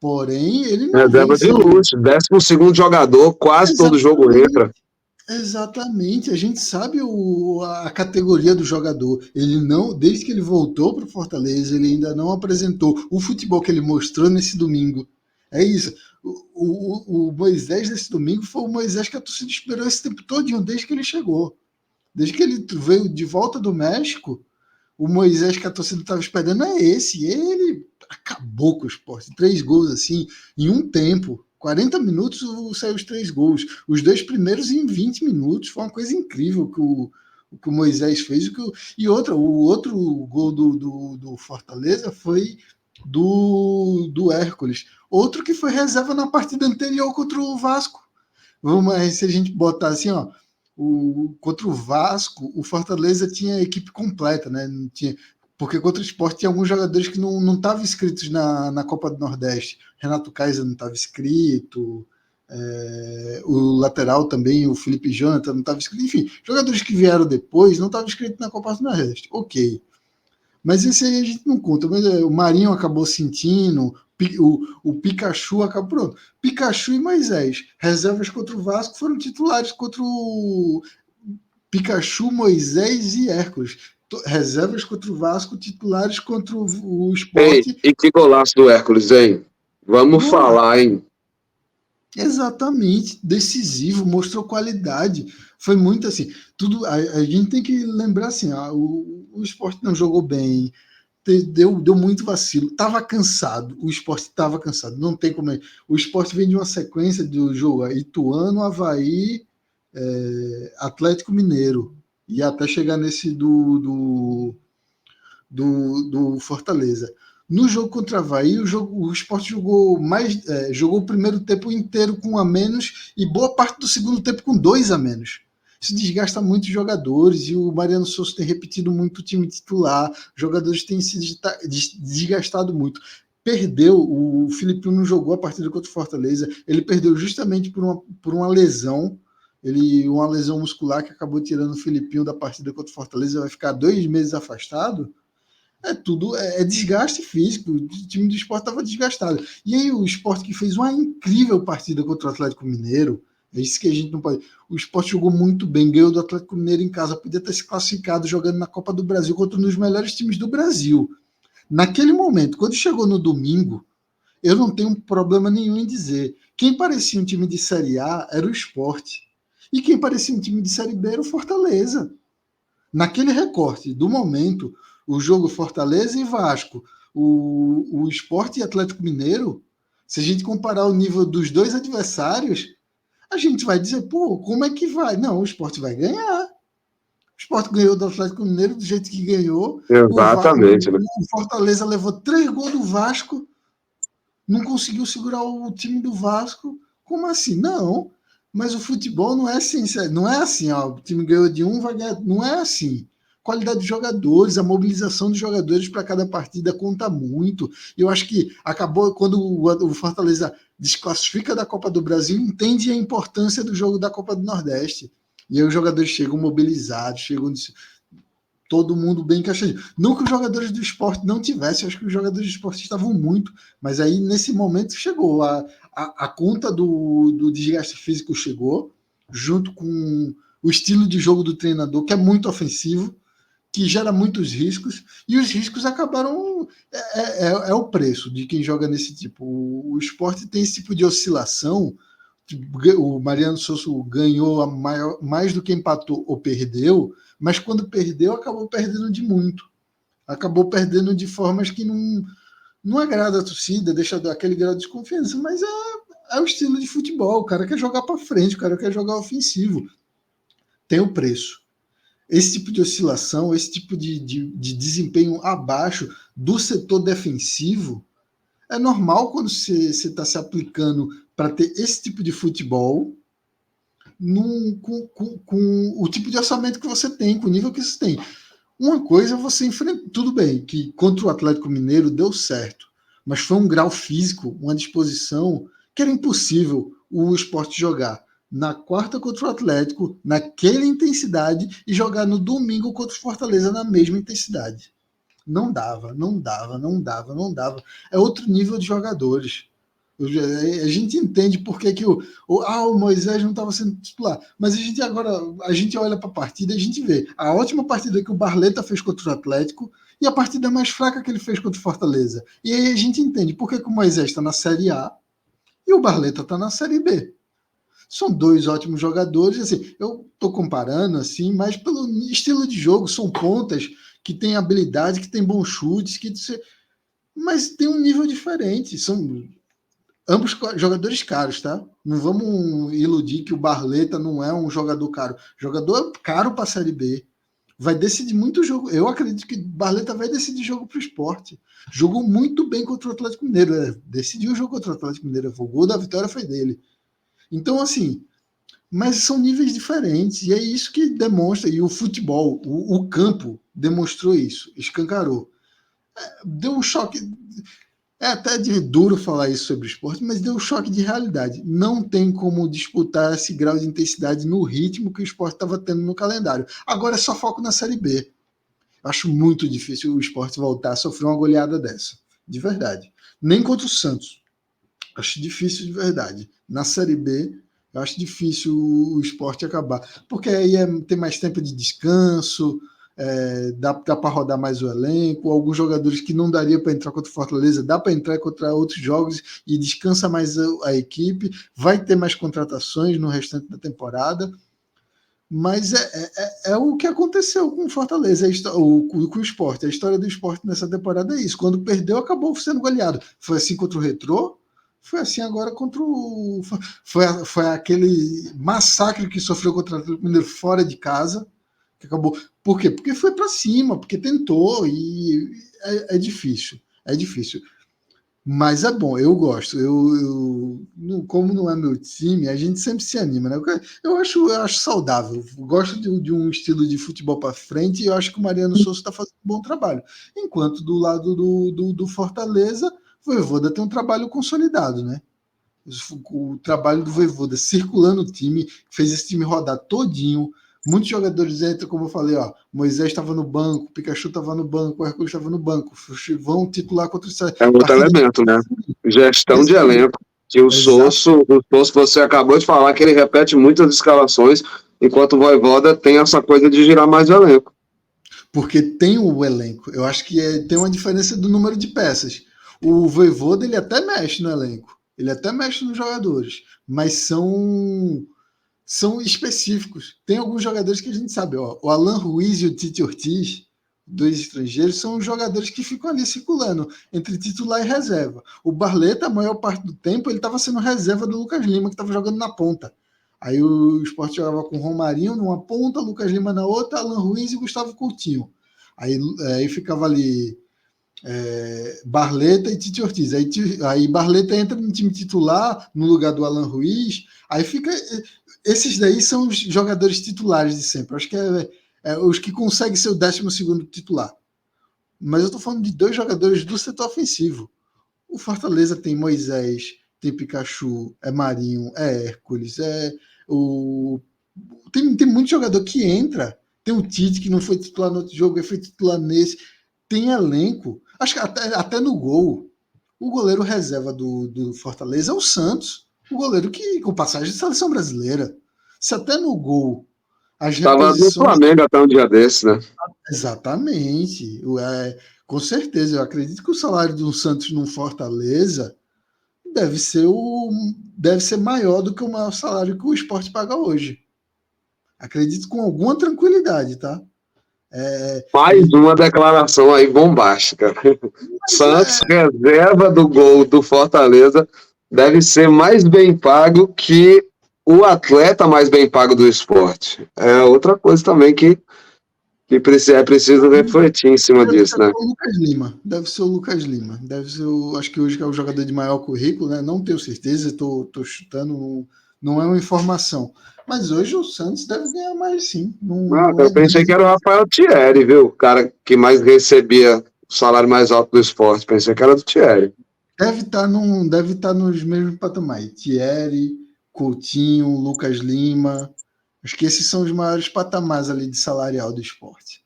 Porém, ele não vem Reserva de sendo. luxo, 12º jogador, quase todo jogo Exatamente. entra. Exatamente, a gente sabe a categoria do jogador. Ele não, desde que ele voltou para o Fortaleza, ele ainda não apresentou o futebol que ele mostrou nesse domingo. É isso. O Moisés desse domingo foi o Moisés que a torcida esperou esse tempo todo, desde que ele chegou. Desde que ele veio de volta do México, o Moisés que a torcida estava esperando é esse. Ele acabou com o esporte. 3 gols assim, em um tempo. 40 minutos saiu os 3 gols. Os 2 primeiros em 20 minutos. Foi uma coisa incrível que o Moisés fez. O outro gol do Fortaleza foi do Hércules. Outro que foi reserva na partida anterior contra o Vasco. Vamos, se a gente botar assim, ó, contra o Vasco, o Fortaleza tinha a equipe completa, né? Não tinha, porque contra o Sport tinha alguns jogadores que não estavam inscritos na Copa do Nordeste. Renato Kaiser não estava inscrito, o lateral também, o Felipe Jonathan não estava inscrito. Enfim, jogadores que vieram depois não estavam inscritos na Copa do Nordeste. Ok. Mas esse aí a gente não conta. Mas o Marinho acabou sentindo, o Pikachu acabou. Pronto. Pikachu e Moisés, reservas contra o Vasco, foram titulares contra o Pikachu, Moisés e Hércules. Reservas contra o Vasco, titulares contra o Ei, Sport. e que golaço do Hércules, hein? Vamos Porra, falar, hein? exatamente, decisivo, mostrou qualidade. Foi muito assim. Tudo a gente tem que lembrar assim: o Sport não jogou bem, deu muito vacilo, estava cansado, o esporte estava cansado, não tem como. O esporte vem de uma sequência do jogo Ituano, Avaí, Atlético Mineiro, e até chegar nesse do Fortaleza. No jogo contra o Avaí, o Sport jogou o primeiro tempo inteiro com 1 a menos e boa parte do segundo tempo com 2 a menos. Isso desgasta muito os jogadores e o Mariano Souza tem repetido muito o time titular, os jogadores têm se desgastado muito. Perdeu, o Filipinho não jogou a partida contra o Fortaleza, ele perdeu justamente por uma lesão, uma lesão muscular que acabou tirando o Filipinho da partida contra o Fortaleza, vai ficar 2 meses afastado. É desgaste físico. O time do Sport estava desgastado. E aí o Sport que fez uma incrível partida contra o Atlético Mineiro, é isso que a gente não pode. O Sport jogou muito bem, ganhou do Atlético Mineiro em casa, podia ter se classificado jogando na Copa do Brasil contra um dos melhores times do Brasil. Naquele momento, quando chegou no domingo, eu não tenho problema nenhum em dizer. Quem parecia um time de Série A era o Sport. E quem parecia um time de Série B era o Fortaleza. Naquele recorte do momento, o jogo Fortaleza e Vasco, o Sport e Atlético Mineiro, se a gente comparar o nível dos dois adversários, a gente vai dizer, pô, como é que vai? Não, o Sport vai ganhar. O Sport ganhou do Atlético Mineiro do jeito que ganhou. Exatamente, né? O Fortaleza levou 3 gols do Vasco, não conseguiu segurar o time do Vasco. Como assim? Não. Mas o futebol não é assim. Não é assim, ó, o time ganhou de um, vai ganhar. Não é assim. Qualidade de jogadores, a mobilização dos jogadores para cada partida conta muito. Eu acho que acabou quando o Fortaleza desclassifica da Copa do Brasil, entende a importância do jogo da Copa do Nordeste. E aí os jogadores chegam mobilizados, chegam todo mundo bem encaixadinho. Não que os jogadores do esporte não tivessem, acho que os jogadores do esporte estavam muito, mas aí nesse momento chegou. A conta do desgaste físico chegou, junto com o estilo de jogo do treinador, que é muito ofensivo, que gera muitos riscos, e os riscos acabaram. É o preço de quem joga nesse tipo. O esporte tem esse tipo de oscilação. O Mariano Souza ganhou mais do que empatou ou perdeu, mas quando perdeu, acabou perdendo de muito. Acabou perdendo de formas que não agrada a torcida, deixa aquele grau de desconfiança, mas é o estilo de futebol. O cara quer jogar para frente, o cara quer jogar ofensivo. Tem o preço. Esse tipo de oscilação, esse tipo de desempenho abaixo do setor defensivo é normal quando você está se aplicando para ter esse tipo de futebol com o tipo de orçamento que você tem, com o nível que você tem. Uma coisa você enfrenta, tudo bem, que contra o Atlético Mineiro deu certo, mas foi um grau físico, uma disposição que era impossível o esporte jogar na quarta contra o Atlético, naquela intensidade, e jogar no domingo contra o Fortaleza na mesma intensidade. Não dava. É outro nível de jogadores. A gente entende por que o Moisés não estava sendo titular, mas a gente olha para a partida e a gente vê a ótima partida que o Barleta fez contra o Atlético e a partida mais fraca que ele fez contra o Fortaleza. E aí a gente entende por que o Moisés está na Série A e o Barleta está na Série B. São dois ótimos jogadores, assim, eu estou comparando, assim, mas pelo estilo de jogo, são pontas que têm habilidade, que têm bons chutes, mas tem um nível diferente, são ambos jogadores caros, tá? Não vamos iludir que o Barleta não é um jogador caro. Jogador caro para a Série B. Vai decidir muito jogo. Eu acredito que Barleta vai decidir jogo para o esporte. Jogou muito bem contra o Atlético Mineiro. Decidiu o jogo contra o Atlético Mineiro. O gol da vitória foi dele. Então, assim, mas são níveis diferentes, e é isso que demonstra, e o futebol, o campo demonstrou isso, escancarou. Deu um choque, é até duro falar isso sobre o esporte, mas deu um choque de realidade. Não tem como disputar esse grau de intensidade no ritmo que o esporte estava tendo no calendário. Agora é só foco na Série B. Acho muito difícil o esporte voltar a sofrer uma goleada dessa, de verdade. Nem contra o Santos. Acho difícil de verdade. Na Série B, eu acho difícil o esporte acabar. Porque aí tem mais tempo de descanso, dá para rodar mais o elenco, alguns jogadores que não daria para entrar contra o Fortaleza, dá para entrar contra outros jogos e descansa mais a equipe, vai ter mais contratações no restante da temporada. Mas é o que aconteceu com o Fortaleza, com o esporte. A história do esporte nessa temporada é isso. Quando perdeu, acabou sendo goleado. Foi assim contra o Retrô, foi assim agora contra o. Foi aquele massacre que sofreu contra o Atlético Mineiro fora de casa, que acabou. Por quê? Porque foi para cima, porque tentou, e é difícil. É difícil. Mas é bom, eu gosto. Como não é meu time, a gente sempre se anima, né? Eu acho saudável. Eu gosto de um estilo de futebol para frente e eu acho que o Mariano Souza está fazendo um bom trabalho. Enquanto do lado do Fortaleza, o Vojvoda tem um trabalho consolidado, né? O trabalho do Vojvoda circulando o time, fez esse time rodar todinho. Muitos jogadores entram, como eu falei, ó, Moisés estava no banco, Pikachu estava no banco, o Hércules estava no banco, vão titular contra o É outro elemento, né? Gestão de elenco. Que o Sosso, você acabou de falar que ele repete muitas escalações, enquanto o Vojvoda tem essa coisa de girar mais o elenco. Porque tem o elenco. Eu acho que tem uma diferença do número de peças. O Vojvoda, ele até mexe no elenco, ele até mexe nos jogadores, mas são específicos. Tem alguns jogadores que a gente sabe, ó, o Alan Ruiz e o Tite Ortiz, dois estrangeiros, são os jogadores que ficam ali circulando entre titular e reserva. O Barleta, a maior parte do tempo, ele estava sendo reserva do Lucas Lima, que estava jogando na ponta. Aí o Sport jogava com Romarinho numa ponta, Lucas Lima na outra, Alan Ruiz e Gustavo Coutinho. Aí ficava ali Barleta e Tite Ortiz. Aí Barleta entra no time titular, no lugar do Alan Ruiz. Aí fica... Esses daí são os jogadores titulares de sempre. Acho que os que conseguem ser o 12º titular. Mas eu estou falando de dois jogadores do setor ofensivo. O Fortaleza tem Moisés, tem Pikachu, é Marinho, é Hércules, tem muito jogador que entra. Tem o Tite, que não foi titular no outro jogo, foi titular nesse. Tem elenco. Acho que até no gol, o goleiro reserva do Fortaleza é o Santos. O goleiro que com passagem de seleção brasileira. Se até no gol as Estava no Flamengo até um dia desse, né? Exatamente. Com certeza. Eu acredito que o salário do Santos no Fortaleza deve ser maior do que o maior salário que o Sport paga hoje. Acredito com alguma tranquilidade, tá? Mais uma declaração aí bombástica. Santos, reserva do gol do Fortaleza, deve ser mais bem pago que o atleta mais bem pago do Sport. É outra coisa também que é preciso refletir em cima disso, né? Deve ser o Lucas Lima. Deve ser acho que hoje é o jogador de maior currículo, né? Não tenho certeza, estou chutando, não é uma informação. Mas hoje o Santos deve ganhar mais, sim. Eu pensei que era o Rafael Thierry, viu? O cara que mais recebia o salário mais alto do Sport. Pensei que era do Thierry. Deve estar nos mesmos patamares. Thierry, Coutinho, Lucas Lima. Acho que esses são os maiores patamares ali de salarial do Sport.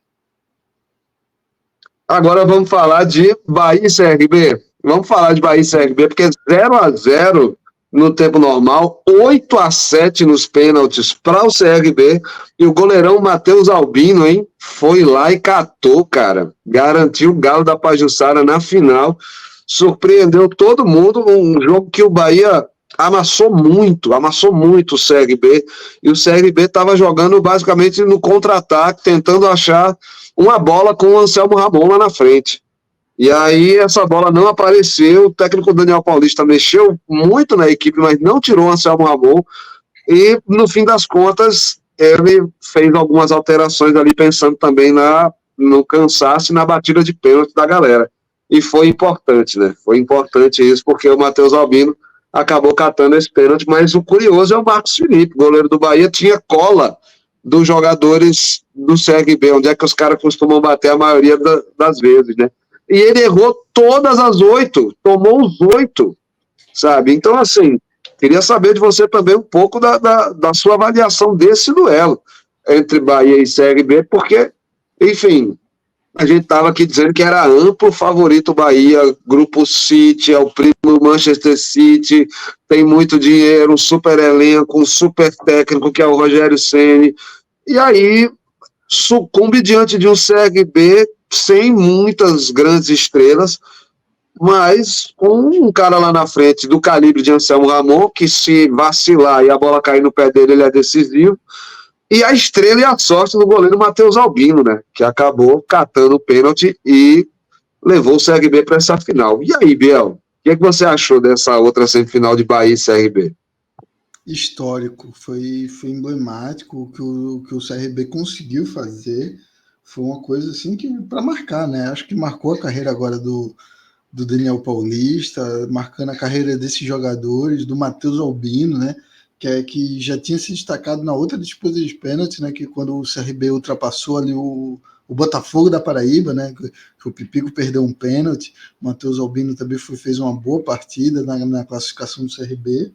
Agora vamos falar de Bahia e CRB. Vamos falar de Bahia e CRB, porque 0-0 no tempo normal, 8-7 nos pênaltis para o CRB, e o goleirão Matheus Albino, hein, foi lá e catou, cara. Garantiu o Galo da Pajuçara na final. Surpreendeu todo mundo. Um jogo que o Bahia amassou muito o CRB, e o CRB estava jogando basicamente no contra-ataque, tentando achar uma bola com o Anselmo Ramon lá na frente. E aí essa bola não apareceu, o técnico Daniel Paulista mexeu muito na equipe, mas não tirou o Anselmo Ramon, e no fim das contas ele fez algumas alterações ali, pensando também no cansaço e na batida de pênalti da galera. E foi importante, né? Foi importante isso, porque o Matheus Albino acabou catando esse pênalti, mas o curioso é o Marcos Felipe, goleiro do Bahia, tinha cola dos jogadores do CRB, onde é que os caras costumam bater a maioria das vezes, né? E ele errou todas as 8, tomou os 8, sabe? Então, assim, queria saber de você também um pouco da sua avaliação desse duelo entre Bahia e CRB, porque, enfim, a gente estava aqui dizendo que era amplo favorito Bahia, Grupo City, é o primo Manchester City, tem muito dinheiro, um super elenco, um super técnico que é o Rogério Ceni, e aí sucumbe diante de um CRB sem muitas grandes estrelas, mas com um cara lá na frente do calibre de Anselmo Ramon, que se vacilar e a bola cair no pé dele, ele é decisivo. E a estrela e a sorte do goleiro Matheus Albino, né? Que acabou catando o pênalti e levou o CRB para essa final. E aí, Biel, o que você achou dessa outra semifinal de Bahia e CRB? Histórico, foi emblemático. O que o CRB conseguiu fazer foi uma coisa assim que para marcar, né? Acho que marcou a carreira agora do Daniel Paulista, marcando a carreira desses jogadores, do Matheus Albino, né? Que já tinha se destacado na outra disputa de pênalti, né? Que quando o CRB ultrapassou ali o Botafogo da Paraíba, né? Que o Pipico perdeu um pênalti, o Matheus Albino também fez uma boa partida na classificação do CRB.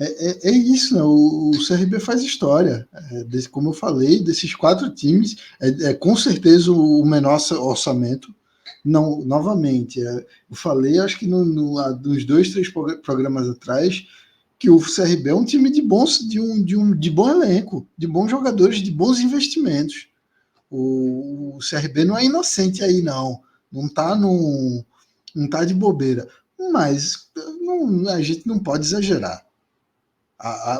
É isso, né? O CRB faz história. Como eu falei, desses 4 times, com certeza o menor orçamento. Não, novamente, eu falei, acho que nos 2, 3 programas atrás, que o CRB é um time de bom elenco, de bons jogadores, de bons investimentos. O CRB não é inocente aí, não. Não tá de bobeira. Mas a gente não pode exagerar.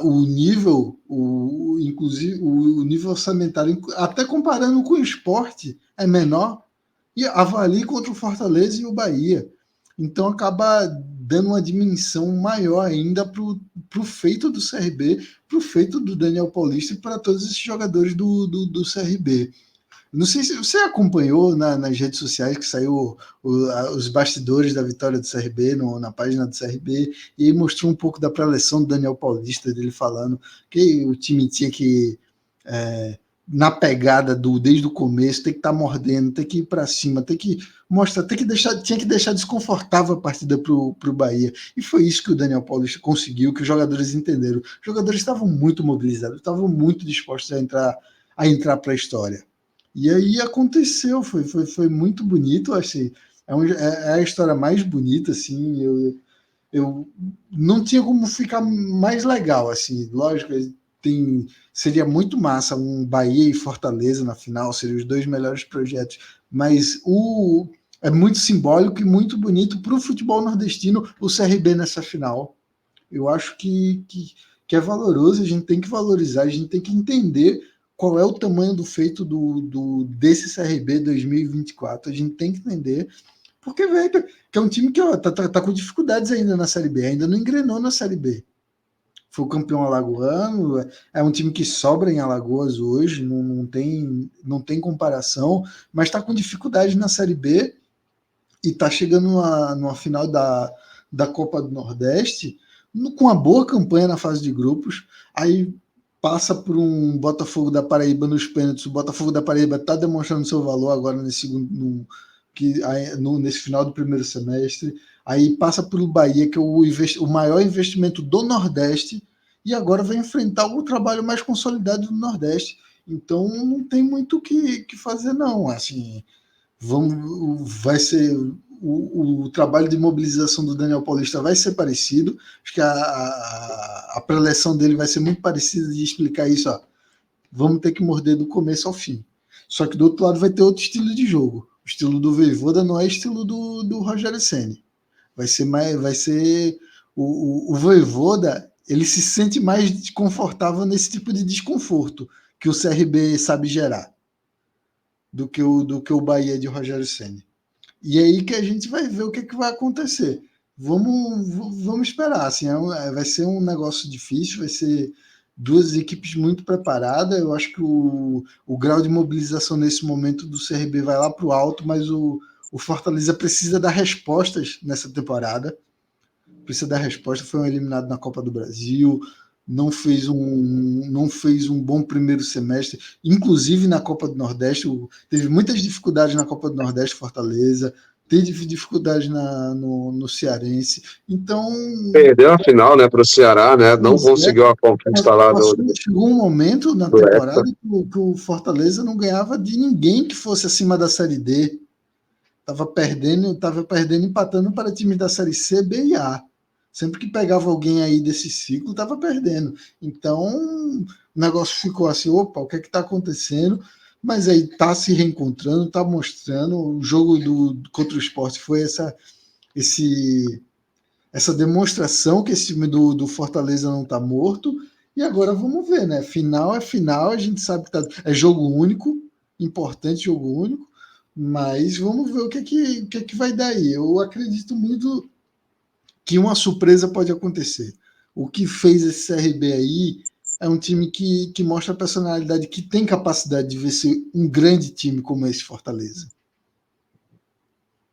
O nível, inclusive o nível orçamentário, até comparando com o Sport, é menor, e avalie contra o Fortaleza e o Bahia. Então acaba dando uma dimensão maior ainda para o feito do CRB, para o feito do Daniel Paulista e para todos esses jogadores do CRB. Não sei se você acompanhou nas redes sociais que saiu os bastidores da vitória do CRB na página do CRB, e aí mostrou um pouco da pré-eleção do Daniel Paulista, dele falando que o time tinha que, na pegada desde o começo, tem que estar mordendo, tem que ir para cima, tem que mostrar, tinha que deixar desconfortável a partida para o Bahia. E foi isso que o Daniel Paulista conseguiu, que os jogadores entenderam. Os jogadores estavam muito mobilizados, estavam muito dispostos a entrar para a história. E aí aconteceu, foi muito bonito, assim, é a história mais bonita, assim, eu não tinha como ficar mais legal, assim, lógico, seria muito massa um Bahia e Fortaleza na final, seriam os 2 melhores projetos, mas é muito simbólico e muito bonito para o futebol nordestino o CRB nessa final. Eu acho que é valoroso, a gente tem que valorizar, a gente tem que entender qual é o tamanho do feito desse CRB 2024. A gente tem que entender, porque que é um time que tá com dificuldades ainda na Série B, ainda não engrenou na Série B. Foi o campeão alagoano, é um time que sobra em Alagoas hoje, não tem comparação, mas está com dificuldade na Série B e está chegando numa final da Copa do Nordeste com uma boa campanha na fase de grupos, aí passa por um Botafogo da Paraíba nos pênaltis. O Botafogo da Paraíba está demonstrando seu valor agora nesse final do primeiro semestre. Aí passa pelo Bahia, que é o maior investimento do Nordeste, e agora vai enfrentar o trabalho mais consolidado do Nordeste. Então não tem muito o que fazer, não. Assim, vai ser o trabalho de mobilização do Daniel Paulista vai ser parecido. Acho que a preleção dele vai ser muito parecida de explicar isso. Ó, vamos ter que morder do começo ao fim. Só que do outro lado vai ter outro estilo de jogo. O estilo do Vojvoda não é estilo do Rogério Ceni. Vai ser o Vojvoda, ele se sente mais confortável nesse tipo de desconforto que o CRB sabe gerar do que o Bahia de Rogério Ceni. E aí que a gente vai ver o que vai acontecer. Vamos esperar. Assim, vai ser um negócio difícil, vai ser 2 equipes muito preparadas. Eu acho que o grau de mobilização nesse momento do CRB vai lá para o alto, mas o Fortaleza precisa dar respostas nessa temporada. Precisa dar resposta. Foi eliminado na Copa do Brasil, não fez um bom primeiro semestre, inclusive na Copa do Nordeste, teve muitas dificuldades na Copa do Nordeste, Fortaleza, teve dificuldade no Cearense, então... Perdeu a final, né, para o Ceará, né, não conseguiu a conquista lá chegou um momento na temporada que o Fortaleza não ganhava de ninguém que fosse acima da Série D, estava perdendo, empatando para times da Série C, B e A. Sempre que pegava alguém aí desse ciclo, estava perdendo. Então, o negócio ficou assim, opa, o que é que está acontecendo? Mas aí está se reencontrando, está mostrando. O jogo contra o Sport foi essa demonstração que esse time do Fortaleza não está morto. E agora vamos ver, né? Final é final, a gente sabe que é jogo único, importante jogo único, mas vamos ver o que é que vai dar aí. Eu acredito muito que uma surpresa pode acontecer. O que fez esse CRB aí é um time que mostra a personalidade, que tem capacidade de vencer um grande time como esse Fortaleza.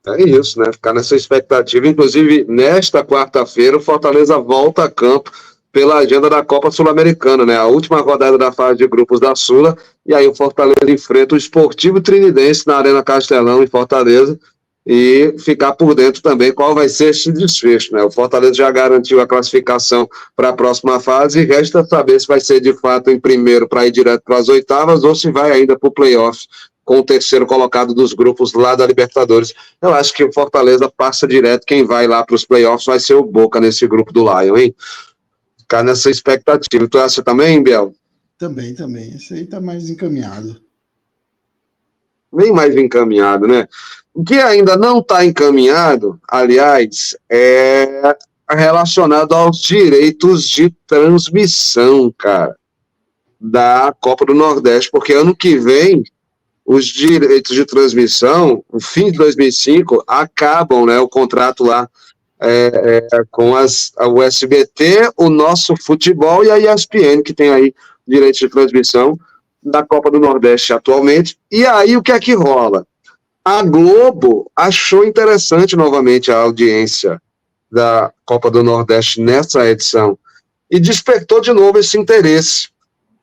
É isso, né? Ficar nessa expectativa. Inclusive, nesta quarta-feira, o Fortaleza volta a campo pela agenda da Copa Sul-Americana, né? A última rodada da fase de grupos da Sula. E aí o Fortaleza enfrenta o Sportivo Trinidense na Arena Castelão, em Fortaleza. E ficar por dentro também qual vai ser esse desfecho, né? O Fortaleza já garantiu a classificação para a próxima fase e resta saber se vai ser de fato em primeiro para ir direto para as oitavas ou se vai ainda para o playoff com o terceiro colocado dos grupos lá da Libertadores. Eu acho que o Fortaleza passa direto, quem vai lá para os playoffs vai ser o Boca nesse grupo do Lion, hein? Ficar nessa expectativa. Tu acha também, Biel? Também. Esse aí tá mais encaminhado. Bem mais encaminhado, né? O que ainda não está encaminhado, aliás, é relacionado aos direitos de transmissão, cara, da Copa do Nordeste, porque ano que vem os direitos de transmissão, no fim de 2005, acabam, né, o contrato lá com o SBT, o Nosso Futebol e a ESPN, que tem aí direitos de transmissão da Copa do Nordeste atualmente. E aí o que é que rola? A Globo achou interessante novamente a audiência da Copa do Nordeste nessa edição e despertou de novo esse interesse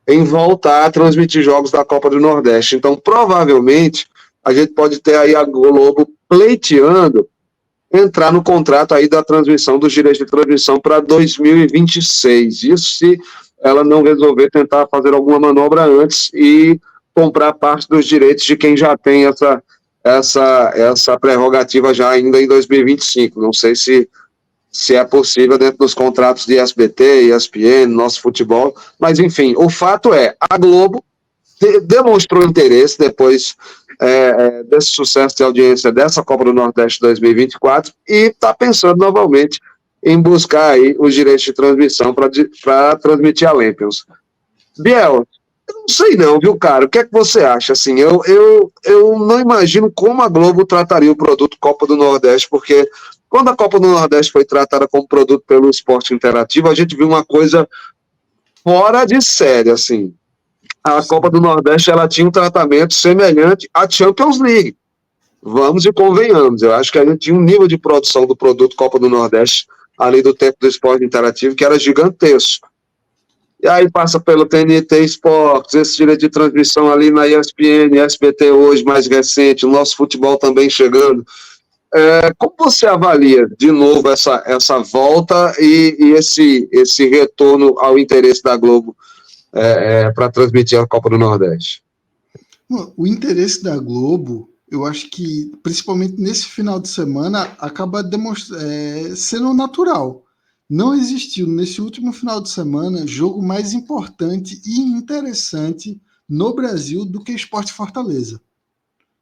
em voltar a transmitir jogos da Copa do Nordeste. Então, provavelmente, a gente pode ter aí a Globo pleiteando entrar no contrato aí da transmissão, dos direitos de transmissão para 2026. Isso se ela não resolver tentar fazer alguma manobra antes e comprar parte dos direitos de quem já tem essa prerrogativa já ainda em 2025. Não sei se é possível dentro dos contratos de SBT, ESPN, Nosso Futebol, mas enfim, o fato é, a Globo demonstrou interesse depois desse sucesso de audiência dessa Copa do Nordeste 2024 e está pensando novamente em buscar aí os direitos de transmissão para transmitir a Lampions. Biel, eu não sei não, viu, cara? O que é que você acha? Assim, eu não imagino como a Globo trataria o produto Copa do Nordeste, porque quando a Copa do Nordeste foi tratada como produto pelo Esporte Interativo, a gente viu uma coisa fora de série, assim. A Copa do Nordeste, ela tinha um tratamento semelhante à Champions League. Vamos e convenhamos. Eu acho que a gente tinha um nível de produção do produto Copa do Nordeste, além do tempo do Esporte Interativo, que era gigantesco. E aí passa pelo TNT Esportes, esse direito de transmissão ali na ESPN, SBT hoje, mais recente, o Nosso Futebol também chegando. Como você avalia, de novo, essa volta e esse retorno ao interesse da Globo para transmitir a Copa do Nordeste? O interesse da Globo, eu acho que, principalmente nesse final de semana, acaba sendo natural. Não existiu, nesse último final de semana, jogo mais importante e interessante no Brasil do que Sport Fortaleza.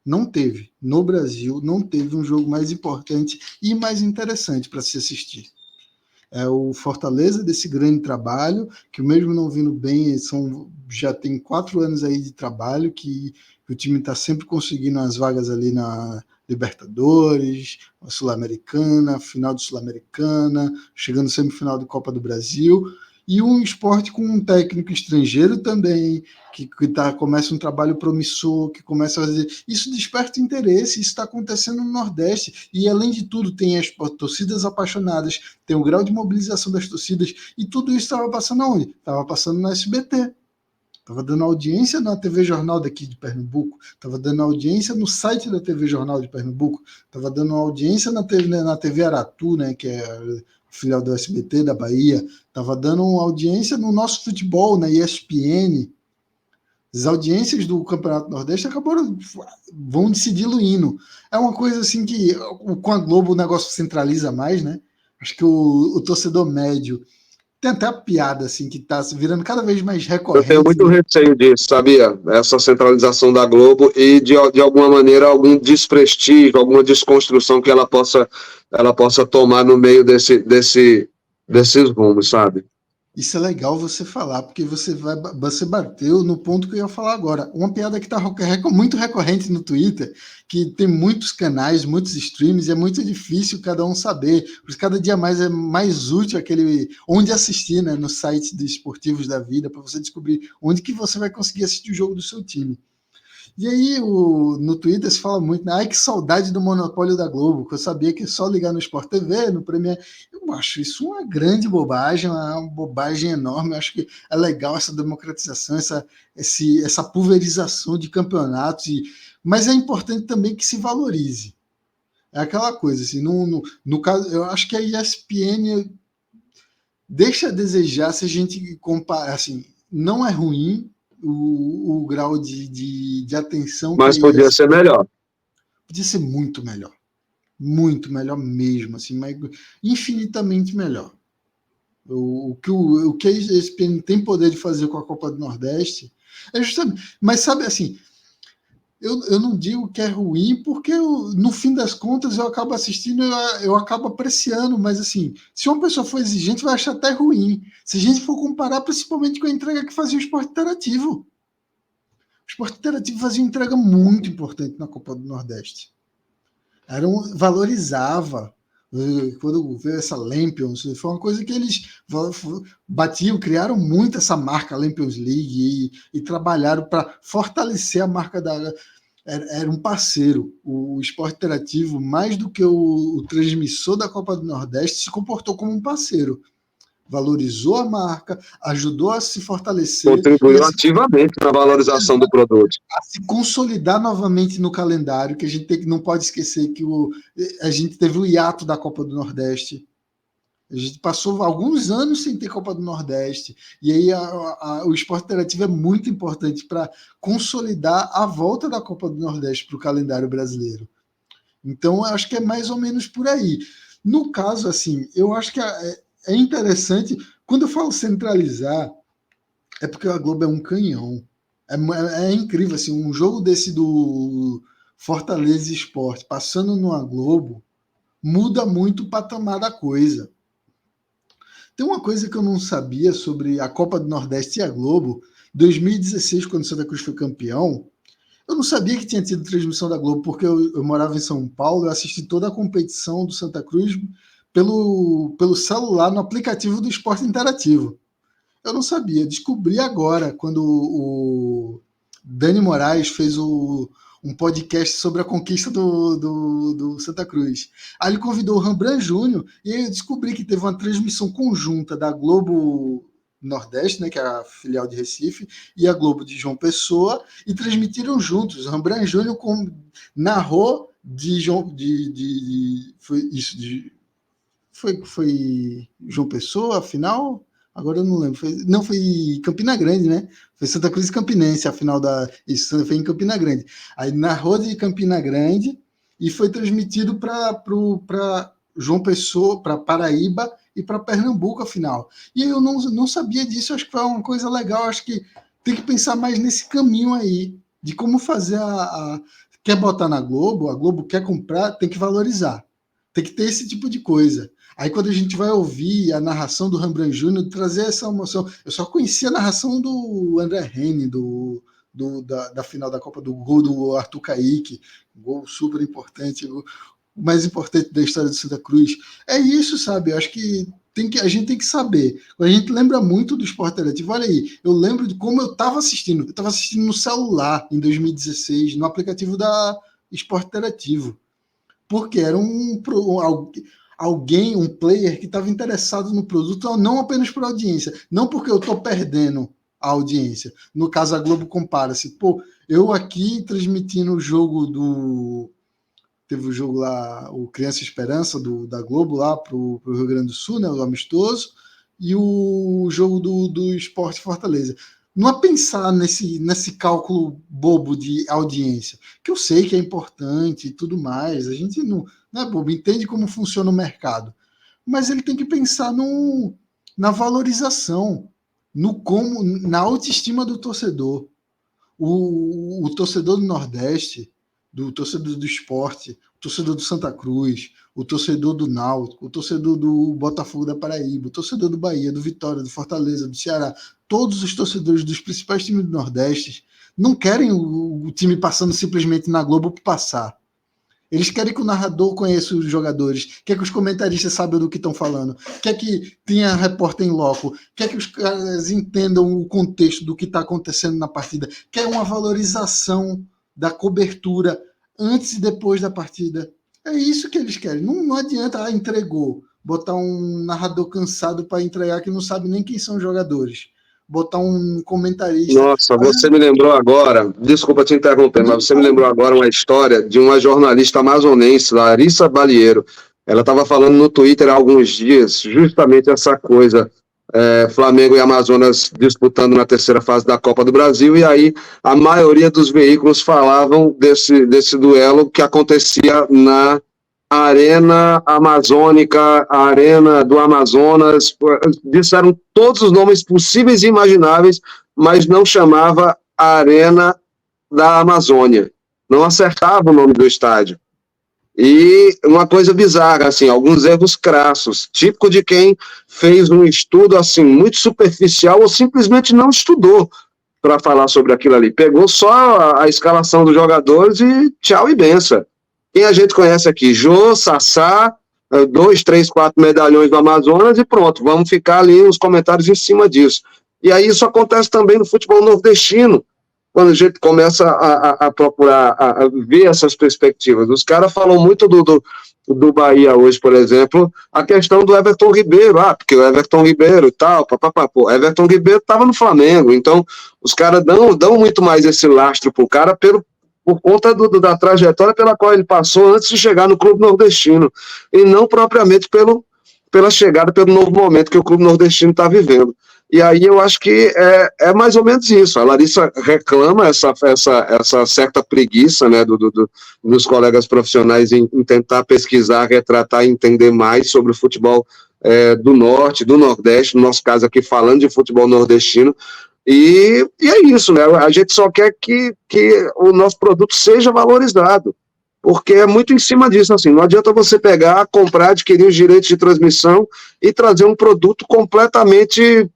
Não teve. No Brasil, não teve um jogo mais importante e mais interessante para se assistir. É o Fortaleza desse grande trabalho, que mesmo não vindo bem, já tem 4 anos aí de trabalho, que o time está sempre conseguindo as vagas ali na Libertadores, a Sul-Americana, final de Sul-Americana, chegando semifinal de Copa do Brasil, e um esporte com um técnico estrangeiro também, que começa um trabalho promissor, que começa a fazer... Isso desperta interesse, isso está acontecendo no Nordeste, e além de tudo tem as torcidas apaixonadas, tem o grau de mobilização das torcidas, e tudo isso estava passando aonde? Estava passando no SBT. Estava dando audiência na TV Jornal daqui de Pernambuco, estava dando audiência no site da TV Jornal de Pernambuco, estava dando audiência na TV Aratu, né, que é a filial do SBT da Bahia, estava dando audiência no Nosso Futebol, na ESPN. As audiências do Campeonato Nordeste vão se diluindo. É uma coisa assim que com a Globo o negócio centraliza mais, né? Acho que o torcedor médio tem até a piada, assim, que está se virando cada vez mais recorrente. Eu tenho muito receio disso, sabia? Essa centralização da Globo e, de alguma maneira, algum desprestígio, alguma desconstrução que ela possa tomar no meio desses rumos, sabe? Isso é legal você falar, porque você bateu no ponto que eu ia falar agora. Uma piada que está muito recorrente no Twitter, que tem muitos canais, muitos streams, e é muito difícil cada um saber. Porque cada dia mais é mais útil onde assistir, né, nos sites de esportivos da vida, para você descobrir onde que você vai conseguir assistir o jogo do seu time. E aí, no Twitter se fala muito, né? Ai, que saudade do monopólio da Globo, que eu sabia que é só ligar no Sport TV, no Premier. Eu acho isso uma grande bobagem, uma bobagem enorme. Eu acho que é legal essa democratização, essa pulverização de campeonatos, mas é importante também que se valorize. É aquela coisa, assim, no caso, eu acho que a ESPN deixa a desejar se a gente compara, assim, não é ruim, o grau de atenção. Mas podia ser melhor. Podia ser muito melhor mesmo, assim, mas infinitamente melhor. O que a ESPN tem poder de fazer com a Copa do Nordeste é justamente... Mas sabe, assim, eu não digo que é ruim, porque no fim das contas eu acabo assistindo, eu acabo apreciando, mas assim, se uma pessoa for exigente, vai achar até ruim. Se a gente for comparar, principalmente com a entrega que fazia o Esporte Interativo. O Esporte Interativo fazia uma entrega muito importante na Copa do Nordeste. Valorizava. Quando veio essa Lampions, foi uma coisa que eles batiam, criaram muito essa marca Lampions League e trabalharam para fortalecer a marca da... Era um parceiro. O Esporte Interativo, mais do que o transmissor da Copa do Nordeste, se comportou como um parceiro. Valorizou a marca, ajudou a se fortalecer. Contribuiu ativamente na valorização do produto. A se consolidar novamente no calendário, que a gente não pode esquecer que a gente teve o hiato da Copa do Nordeste. A gente passou alguns anos sem ter Copa do Nordeste. E aí o Esporte Interativo é muito importante para consolidar a volta da Copa do Nordeste para o calendário brasileiro. Então, eu acho que é mais ou menos por aí. No caso, assim, eu acho que é interessante, quando eu falo centralizar, é porque a Globo é um canhão. É incrível, assim, um jogo desse do Fortaleza Esporte, passando numa Globo, muda muito o patamar da coisa. Tem uma coisa que eu não sabia sobre a Copa do Nordeste e a Globo. 2016, quando o Santa Cruz foi campeão, eu não sabia que tinha tido transmissão da Globo, porque eu morava em São Paulo, eu assisti toda a competição do Santa Cruz pelo celular, no aplicativo do Esporte Interativo. Eu não sabia, descobri agora, quando o Dani Moraes fez um podcast sobre a conquista do Santa Cruz. Aí ele convidou o Rembrandt Júnior, e aí eu descobri que teve uma transmissão conjunta da Globo Nordeste, né, que é a filial de Recife, e a Globo de João Pessoa, e transmitiram juntos. O Rembrandt Júnior narrou foi João Pessoa, afinal, agora eu não lembro. Foi Campina Grande, né? Foi Santa Cruz e Campinense, a final isso foi em Campina Grande. Aí narrou de Campina Grande e foi transmitido para João Pessoa, para Paraíba e para Pernambuco, a final. E eu não sabia disso, acho que foi uma coisa legal, acho que tem que pensar mais nesse caminho aí, de como fazer quer botar na Globo, a Globo quer comprar, tem que valorizar. Tem que ter esse tipo de coisa. Aí quando a gente vai ouvir a narração do Rembrandt Júnior, trazer essa emoção. Eu só conhecia a narração do André Henning, da final da Copa, do gol do Arthur Caíque, gol super importante, o mais importante da história do Santa Cruz. É isso, sabe? Eu acho que a gente tem que saber. A gente lembra muito do Esporte Interativo. Olha aí, eu lembro de como eu estava assistindo. Eu estava assistindo no celular, em 2016, no aplicativo da Esporte Interativo. Porque era alguém, um player que estava interessado no produto, não apenas por audiência, não porque eu estou perdendo a audiência. No caso, a Globo compara-se. Eu aqui transmitindo o jogo teve o jogo lá, o Criança Esperança da Globo lá para o Rio Grande do Sul, né, o amistoso, e o jogo do Sport Fortaleza. Não é pensar nesse cálculo bobo de audiência, que eu sei que é importante e tudo mais, a gente não é bobo, entende como funciona o mercado, mas ele tem que pensar na valorização, na autoestima do torcedor. O torcedor do Nordeste, do torcedor do esporte, o torcedor do Santa Cruz, o torcedor do Náutico, o torcedor do Botafogo da Paraíba, o torcedor do Bahia, do Vitória, do Fortaleza, do Ceará, todos os torcedores dos principais times do Nordeste não querem o time passando simplesmente na Globo por passar. Eles querem que o narrador conheça os jogadores, quer que os comentaristas saibam do que estão falando, quer que tenha repórter em loco, quer que os caras entendam o contexto do que está acontecendo na partida, quer uma valorização da cobertura antes e depois da partida. É isso que eles querem. Não adianta, entregou, botar um narrador cansado para entregar que não sabe nem quem são os jogadores. Botar um comentarista... Nossa, você me lembrou agora, desculpa te interromper, mas você me lembrou agora uma história de uma jornalista amazonense, Larissa Balieiro. Ela estava falando no Twitter há alguns dias, justamente essa coisa, Flamengo e Amazonas disputando na terceira fase da Copa do Brasil, e aí a maioria dos veículos falavam desse duelo que acontecia na Arena Amazônica, a Arena do Amazonas, disseram todos os nomes possíveis e imagináveis, mas não chamava a Arena da Amazônia, não acertava o nome do estádio. E uma coisa bizarra, assim, alguns erros crassos, típico de quem fez um estudo assim muito superficial ou simplesmente não estudou. para falar sobre aquilo ali. Pegou só a escalação dos jogadores e tchau e benção. Quem a gente conhece aqui? Jô, Sassá, 2, 3, 4 medalhões do Amazonas e pronto, vamos ficar ali os comentários em cima disso. E aí isso acontece também no futebol nordestino, quando a gente começa a procurar, a ver essas perspectivas. Os caras falam muito do Bahia hoje, por exemplo, a questão do Everton Ribeiro, porque o Everton Ribeiro e tal, papapá, pô, Everton Ribeiro estava no Flamengo, então os caras dão muito mais esse lastro pro cara por conta da trajetória pela qual ele passou antes de chegar no clube nordestino, e não propriamente pela chegada, pelo novo momento que o clube nordestino está vivendo. E aí eu acho que é mais ou menos isso. A Larissa reclama essa certa preguiça, né, dos colegas profissionais em tentar pesquisar, retratar e entender mais sobre o futebol do Norte, do Nordeste, no nosso caso aqui falando de futebol nordestino. E é isso, né? A gente só quer que o nosso produto seja valorizado, porque é muito em cima disso, assim, não adianta você pegar, comprar, adquirir os direitos de transmissão e trazer um produto completamente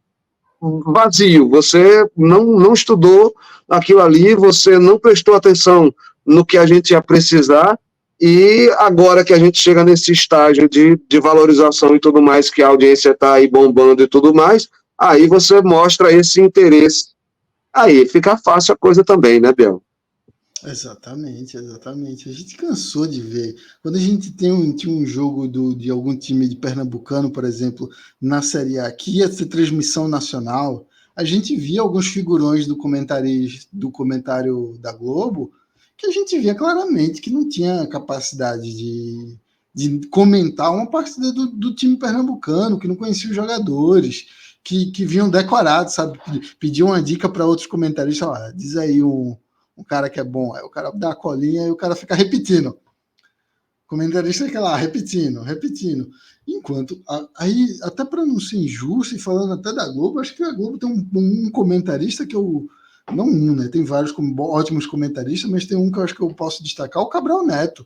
vazio, você não estudou aquilo ali, você não prestou atenção no que a gente ia precisar, e agora que a gente chega nesse estágio de valorização e tudo mais, que a audiência está aí bombando e tudo mais, aí você mostra esse interesse. Aí fica fácil a coisa também, né, Bel? Exatamente, exatamente. A gente cansou de ver. Quando a gente tinha um jogo de algum time de pernambucano, por exemplo, na Série A, que ia ter transmissão nacional, a gente via alguns figurões do comentário da Globo, que a gente via claramente que não tinha capacidade de comentar uma partida do time pernambucano, que não conhecia os jogadores, que vinham decorados, sabe? Pediam uma dica para outros comentaristas, lá, diz aí um cara que é bom, aí o cara dá a colinha e o cara fica repetindo. O comentarista fica lá, repetindo. Enquanto, aí, até para não ser injusto, e falando até da Globo, acho que a Globo tem um comentarista que eu, não um, né, tem vários ótimos comentaristas, mas tem um que eu acho que eu posso destacar, o Cabral Neto.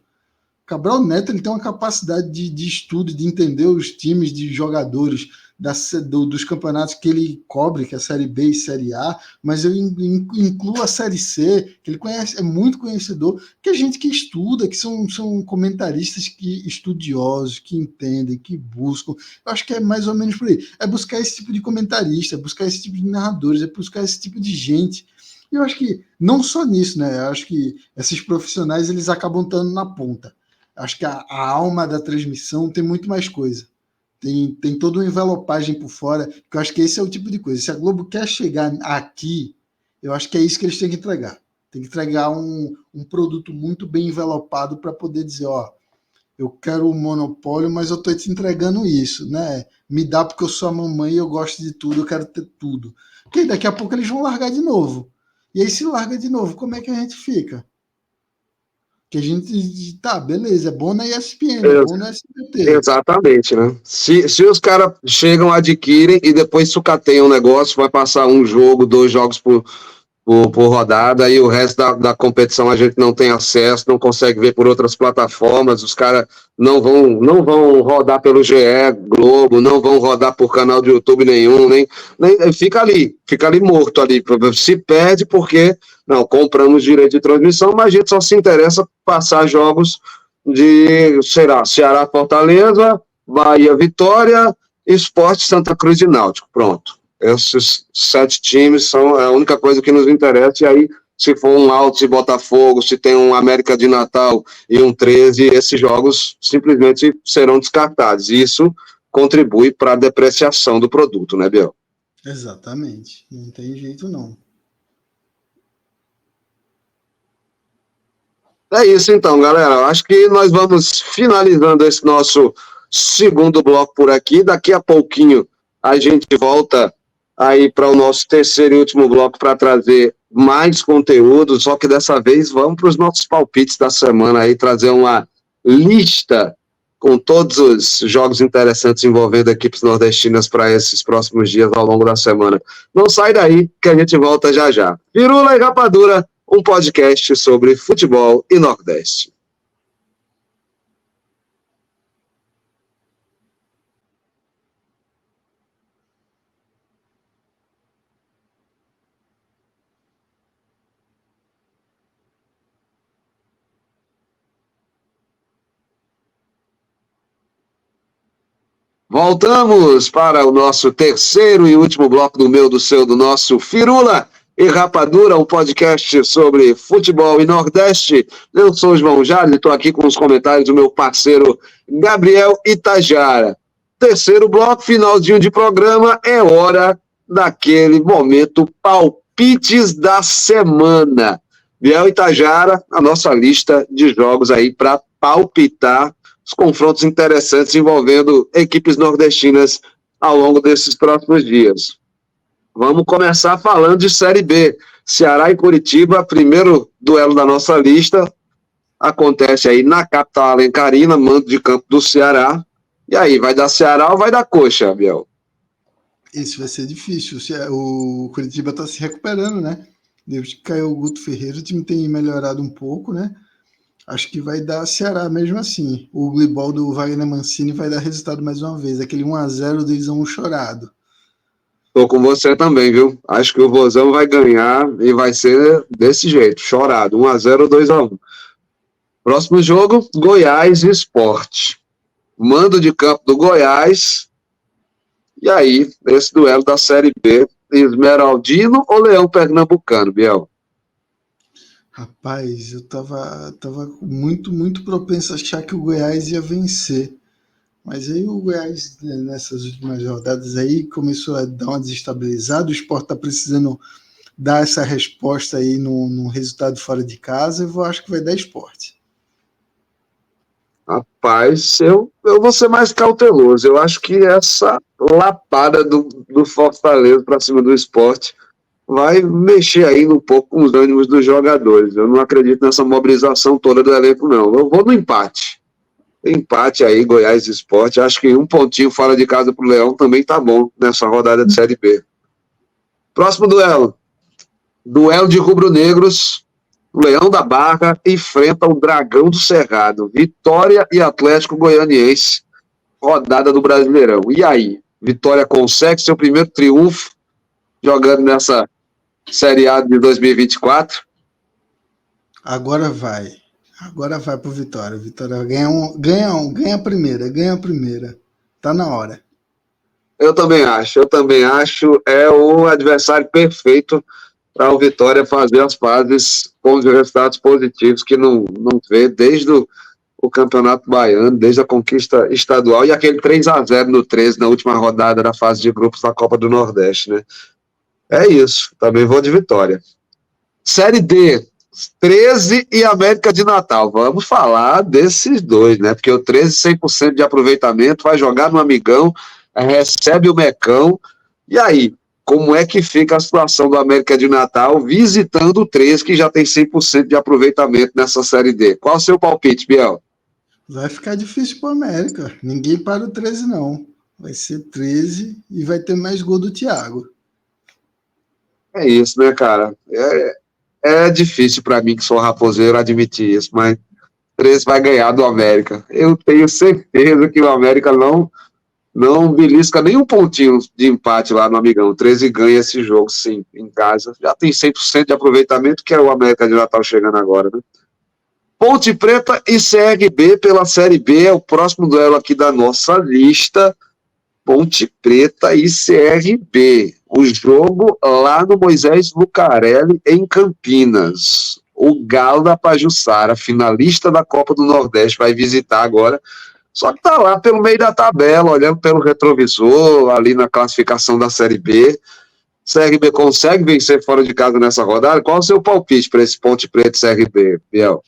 Cabral Neto ele tem uma capacidade de estudo, de entender os times de jogadores dos campeonatos que ele cobre, que é a Série B e Série A, mas eu incluo a Série C, que ele conhece, é muito conhecedor, que é gente que estuda, que são comentaristas estudiosos, que entendem, que buscam. Eu acho que é mais ou menos por aí. É buscar esse tipo de comentarista, é buscar esse tipo de narradores, é buscar esse tipo de gente. E eu acho que não só nisso, né? Eu acho que esses profissionais eles acabam estando na ponta. Acho que a alma da transmissão tem muito mais coisa. Tem toda uma envelopagem por fora, que eu acho que esse é o tipo de coisa. Se a Globo quer chegar aqui, eu acho que é isso que eles têm que entregar. Tem que entregar um produto muito bem envelopado para poder dizer, ó, eu quero o monopólio, mas eu estou te entregando isso, né? Me dá porque eu sou a mamãe e eu gosto de tudo, eu quero ter tudo. Porque daqui a pouco eles vão largar de novo. E aí, se larga de novo, como é que a gente fica? Que a gente, tá, beleza, é bom na ESPN, é bom no SBT. Exatamente, né? Se os caras chegam, adquirem e depois sucateiam o negócio, vai passar um jogo, 2 jogos por rodada, e o resto da competição a gente não tem acesso, não consegue ver por outras plataformas, os caras não vão rodar pelo GE Globo, não vão rodar por canal de YouTube nenhum, nem fica ali morto ali, se perde porque não compramos direito de transmissão, mas a gente só se interessa passar jogos de, sei lá, Ceará Fortaleza, Bahia Vitória, Esporte Santa Cruz e Náutico, pronto. Esses 7 times são a única coisa que nos interessa, e aí, se for um Altos e Botafogo, se tem um América de Natal e um 13, esses jogos simplesmente serão descartados. E isso contribui para a depreciação do produto, né, Biel? Exatamente. Não tem jeito, não. É isso então, galera. Eu acho que nós vamos finalizando esse nosso segundo bloco por aqui. Daqui a pouquinho a gente volta aí para o nosso terceiro e último bloco para trazer mais conteúdo, só que dessa vez vamos para os nossos palpites da semana aí, trazer uma lista com todos os jogos interessantes envolvendo equipes nordestinas para esses próximos dias ao longo da semana. Não sai daí que a gente volta já já. Pirula e Rapadura, um podcast sobre futebol e Nordeste. Voltamos para o nosso terceiro e último bloco do meu, do seu, do nosso Firula e Rapadura, um podcast sobre futebol e Nordeste. Eu sou o João Jales e estou aqui com os comentários do meu parceiro Gabriel Itajara. Terceiro bloco, finalzinho de programa, é hora daquele momento palpites da semana. Gabriel Itajara, a nossa lista de jogos aí para palpitar os confrontos interessantes envolvendo equipes nordestinas ao longo desses próximos dias. Vamos começar falando de Série B. Ceará e Curitiba, primeiro duelo da nossa lista, acontece aí na capital alencarina, mando de campo do Ceará. E aí, vai dar Ceará ou vai dar Coxa, Biel? Esse vai ser difícil. O Curitiba está se recuperando, né? Desde que caiu o Guto Ferreira, o time tem melhorado um pouco, né? Acho que vai dar Ceará mesmo assim. O Glibol do Wagner Mancini vai dar resultado mais uma vez. Aquele 1-0 deles é um chorado. Tô com você também, viu? Acho que o Vozão vai ganhar e vai ser desse jeito, chorado. 1-0 ou 2-1. Próximo jogo, Goiás e Sport. Mando de campo do Goiás. E aí, esse duelo da Série B, Esmeraldino ou Leão Pernambucano, Biel? Rapaz, eu tava muito propenso a achar que o Goiás ia vencer. Mas aí o Goiás, nessas últimas rodadas aí, começou a dar uma desestabilizada. O Sport tá precisando dar essa resposta aí no resultado fora de casa. Eu acho que vai dar Sport. Rapaz, eu vou ser mais cauteloso. Eu acho que essa lapada do Fortaleza para cima do Sport vai mexer aí um pouco com os ânimos dos jogadores. Eu não acredito nessa mobilização toda do elenco, não. Eu vou no empate. Empate aí, Goiás e Sport. Acho que um pontinho fora de casa pro Leão também tá bom nessa rodada de Série B. Próximo duelo. Duelo de rubro-negros. O Leão da Barra enfrenta o Dragão do Cerrado. Vitória e Atlético Goianiense. Rodada do Brasileirão. E aí? Vitória consegue seu primeiro triunfo jogando nessa Série A de 2024? Agora vai pro Vitória. Vitória ganha a primeira. Tá na hora. Eu também acho. É o adversário perfeito para o Vitória fazer as pazes com os resultados positivos que não vê desde o Campeonato Baiano, desde a conquista estadual e aquele 3-0 no 13 na última rodada da fase de grupos da Copa do Nordeste, né? É isso, também vou de Vitória. Série D, 13 e América de Natal. Vamos falar desses dois, né? Porque o 13, 100% de aproveitamento, vai jogar no Amigão, recebe o Mecão. E aí, como é que fica a situação do América de Natal visitando o 13, que já tem 100% de aproveitamento nessa Série D? Qual o seu palpite, Biel? Vai ficar difícil pro América. Ninguém para o 13, não. Vai ser 13 e vai ter mais gol do Thiago. É isso, né, cara? É difícil para mim, que sou raposeiro, admitir isso, mas 13 vai ganhar do América. Eu tenho certeza que o América não belisca nem um pontinho de empate lá no Amigão. 13 ganha esse jogo, sim, em casa. Já tem 100% de aproveitamento, que é o América de Natal chegando agora, né? Ponte Preta e CRB pela Série B é o próximo duelo aqui da nossa lista. Ponte Preta e CRB. O jogo lá no Moisés Lucarelli, em Campinas. O Galo da Pajuçara, finalista da Copa do Nordeste, vai visitar agora. Só que tá lá pelo meio da tabela, olhando pelo retrovisor, ali na classificação da Série B. CRB consegue vencer fora de casa nessa rodada? Qual o seu palpite para esse Ponte Preta e CRB, Biel?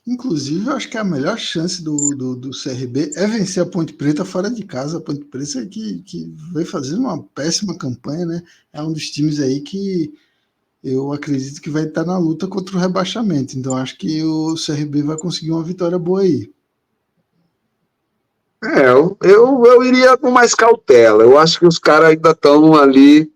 Inclusive, eu acho que a melhor chance do CRB é vencer a Ponte Preta fora de casa. A Ponte Preta é que vai fazendo uma péssima campanha, né? É um dos times aí que eu acredito que vai estar na luta contra o rebaixamento. Então, acho que o CRB vai conseguir uma vitória boa aí. Eu iria com mais cautela. Eu acho que os caras ainda estão ali.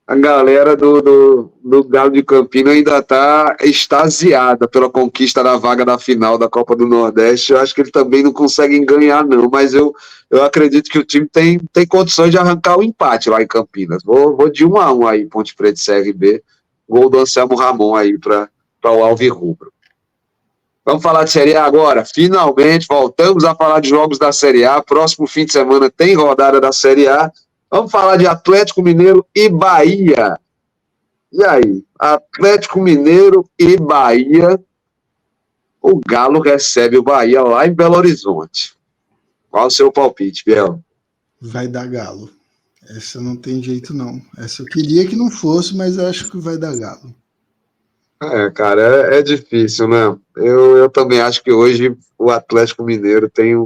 A galera do Galo de Campinas ainda está extasiada pela conquista da vaga da final da Copa do Nordeste. Eu acho que eles também não conseguem ganhar, não. Mas eu acredito que o time tem condições de arrancar o empate lá em Campinas. Vou de 1-1 aí, Ponte Preta e CRB. Gol do Anselmo Ramon aí para o Alvirrubro. Vamos falar de Série A agora. Finalmente, voltamos a falar de jogos da Série A. Próximo fim de semana tem rodada da Série A. Vamos falar de Atlético Mineiro e Bahia. E aí? Atlético Mineiro e Bahia. O Galo recebe o Bahia lá em Belo Horizonte. Qual o seu palpite, Biel? Vai dar Galo. Essa não tem jeito, não. Essa eu queria que não fosse, mas acho que vai dar Galo. Cara, é difícil, né? Eu também acho que hoje o Atlético Mineiro tem,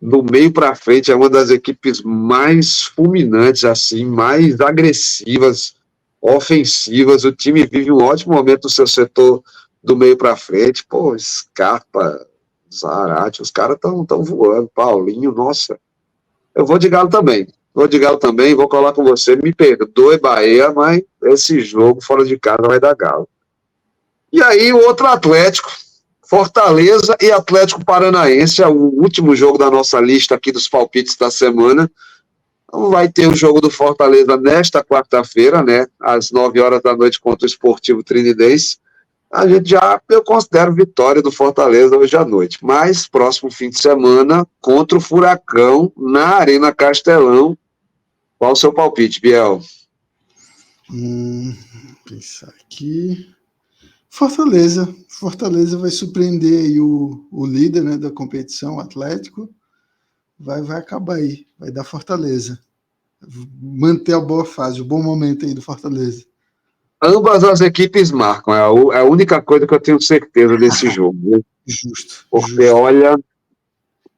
do meio para frente, é uma das equipes mais fulminantes, assim, mais agressivas, ofensivas. O time vive um ótimo momento no seu setor do meio para frente. Pô, Scarpa, Zarate, os caras estão voando. Paulinho, nossa. Eu vou de Galo também. Vou colar com você. Me perdoe, Bahia, mas esse jogo fora de casa vai dar Galo. E aí, o outro Atlético, Fortaleza e Atlético Paranaense, é o último jogo da nossa lista aqui dos palpites da semana. Então, vai ter o jogo do Fortaleza nesta quarta-feira, né, às 9 horas da noite contra o Sportivo Trinidense. Eu considero vitória do Fortaleza hoje à noite. Mas, próximo fim de semana, contra o Furacão, na Arena Castelão. Qual o seu palpite, Biel? Pensar aqui... Fortaleza vai surpreender aí o líder, né, da competição, o Atlético. Vai acabar aí, vai dar Fortaleza. Manter a boa fase, o bom momento aí do Fortaleza. Ambas as equipes marcam, é a única coisa que eu tenho certeza desse jogo. Né? Justo. Olha,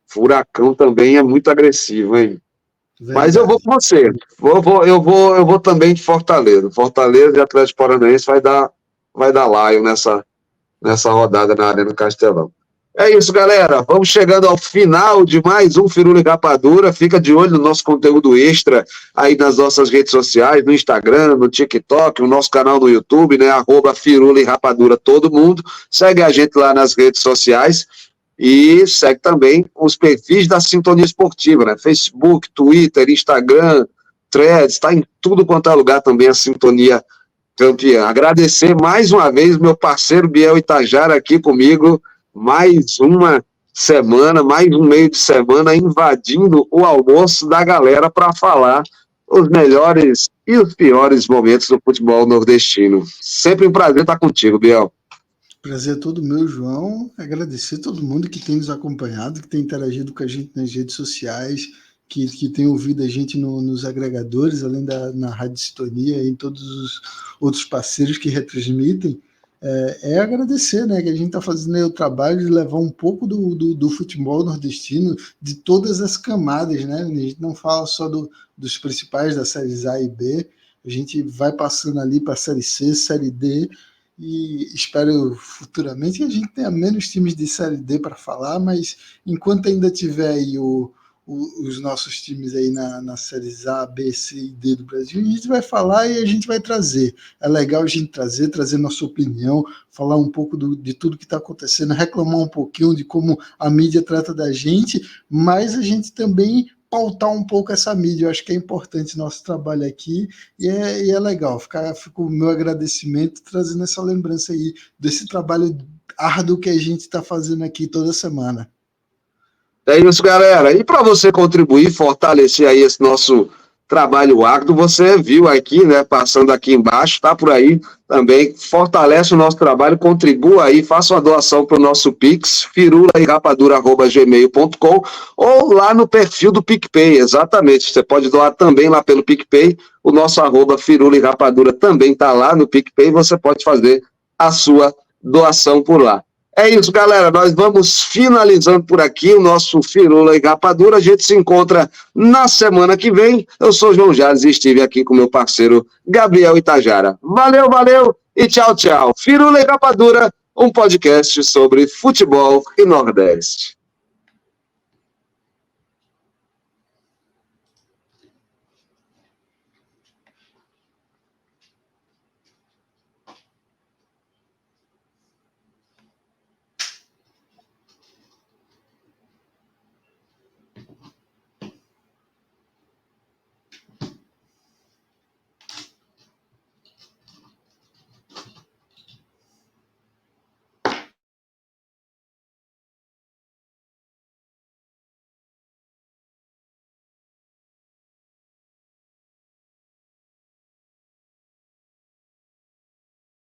Furacão também é muito agressivo, hein? Verdade. Mas eu vou com você. Eu vou também de Fortaleza. Fortaleza e Atlético Paranaense vai dar Lion nessa rodada na Arena Castelão. É isso, galera. Vamos chegando ao final de mais um Firula e Rapadura. Fica de olho no nosso conteúdo extra aí nas nossas redes sociais, no Instagram, no TikTok, no nosso canal no YouTube, né? @Firula e Rapadura todo mundo. Segue a gente lá nas redes sociais e segue também os perfis da Sintonia Esportiva, né? Facebook, Twitter, Instagram, Threads, está em tudo quanto é lugar também a Sintonia Campeã. Agradecer mais uma vez meu parceiro Biel Itajara aqui comigo, mais uma semana, mais um meio de semana, invadindo o almoço da galera para falar os melhores e os piores momentos do futebol nordestino. Sempre um prazer estar contigo, Biel. Prazer é todo meu, João. Agradecer a todo mundo que tem nos acompanhado, que tem interagido com a gente nas redes sociais, que tem ouvido a gente nos agregadores, além na Rádio Sintonia e em todos os outros parceiros que retransmitem. Agradecer, né, que a gente está fazendo aí o trabalho de levar um pouco do futebol nordestino, de todas as camadas, né? A gente não fala só dos principais das séries A e B, a gente vai passando ali para a série C, série D, e espero futuramente que a gente tenha menos times de série D para falar, mas enquanto ainda tiver aí os nossos times aí na séries A, B, C e D do Brasil, a gente vai falar e a gente vai trazer. É legal a gente trazer nossa opinião, falar um pouco de tudo que está acontecendo, reclamar um pouquinho de como a mídia trata da gente, mas a gente também pautar um pouco essa mídia. Eu acho que é importante nosso trabalho aqui e é legal. Fica o meu agradecimento trazendo essa lembrança aí desse trabalho árduo que a gente está fazendo aqui toda semana. É isso, galera. E para você contribuir, fortalecer aí esse nosso trabalho árduo, você viu aqui, né, passando aqui embaixo, tá por aí também, fortalece o nosso trabalho, contribua aí, faça uma doação para o nosso Pix, firulairapadura@gmail.com ou lá no perfil do PicPay, exatamente, você pode doar também lá pelo PicPay, o nosso @firulairapadura também tá lá no PicPay, você pode fazer a sua doação por lá. É isso, galera. Nós vamos finalizando por aqui o nosso Firula e Rapadura. A gente se encontra na semana que vem. Eu sou João Jales e estive aqui com meu parceiro Gabriel Itajara. Valeu, valeu e tchau, tchau. Firula e Rapadura, um podcast sobre futebol e Nordeste.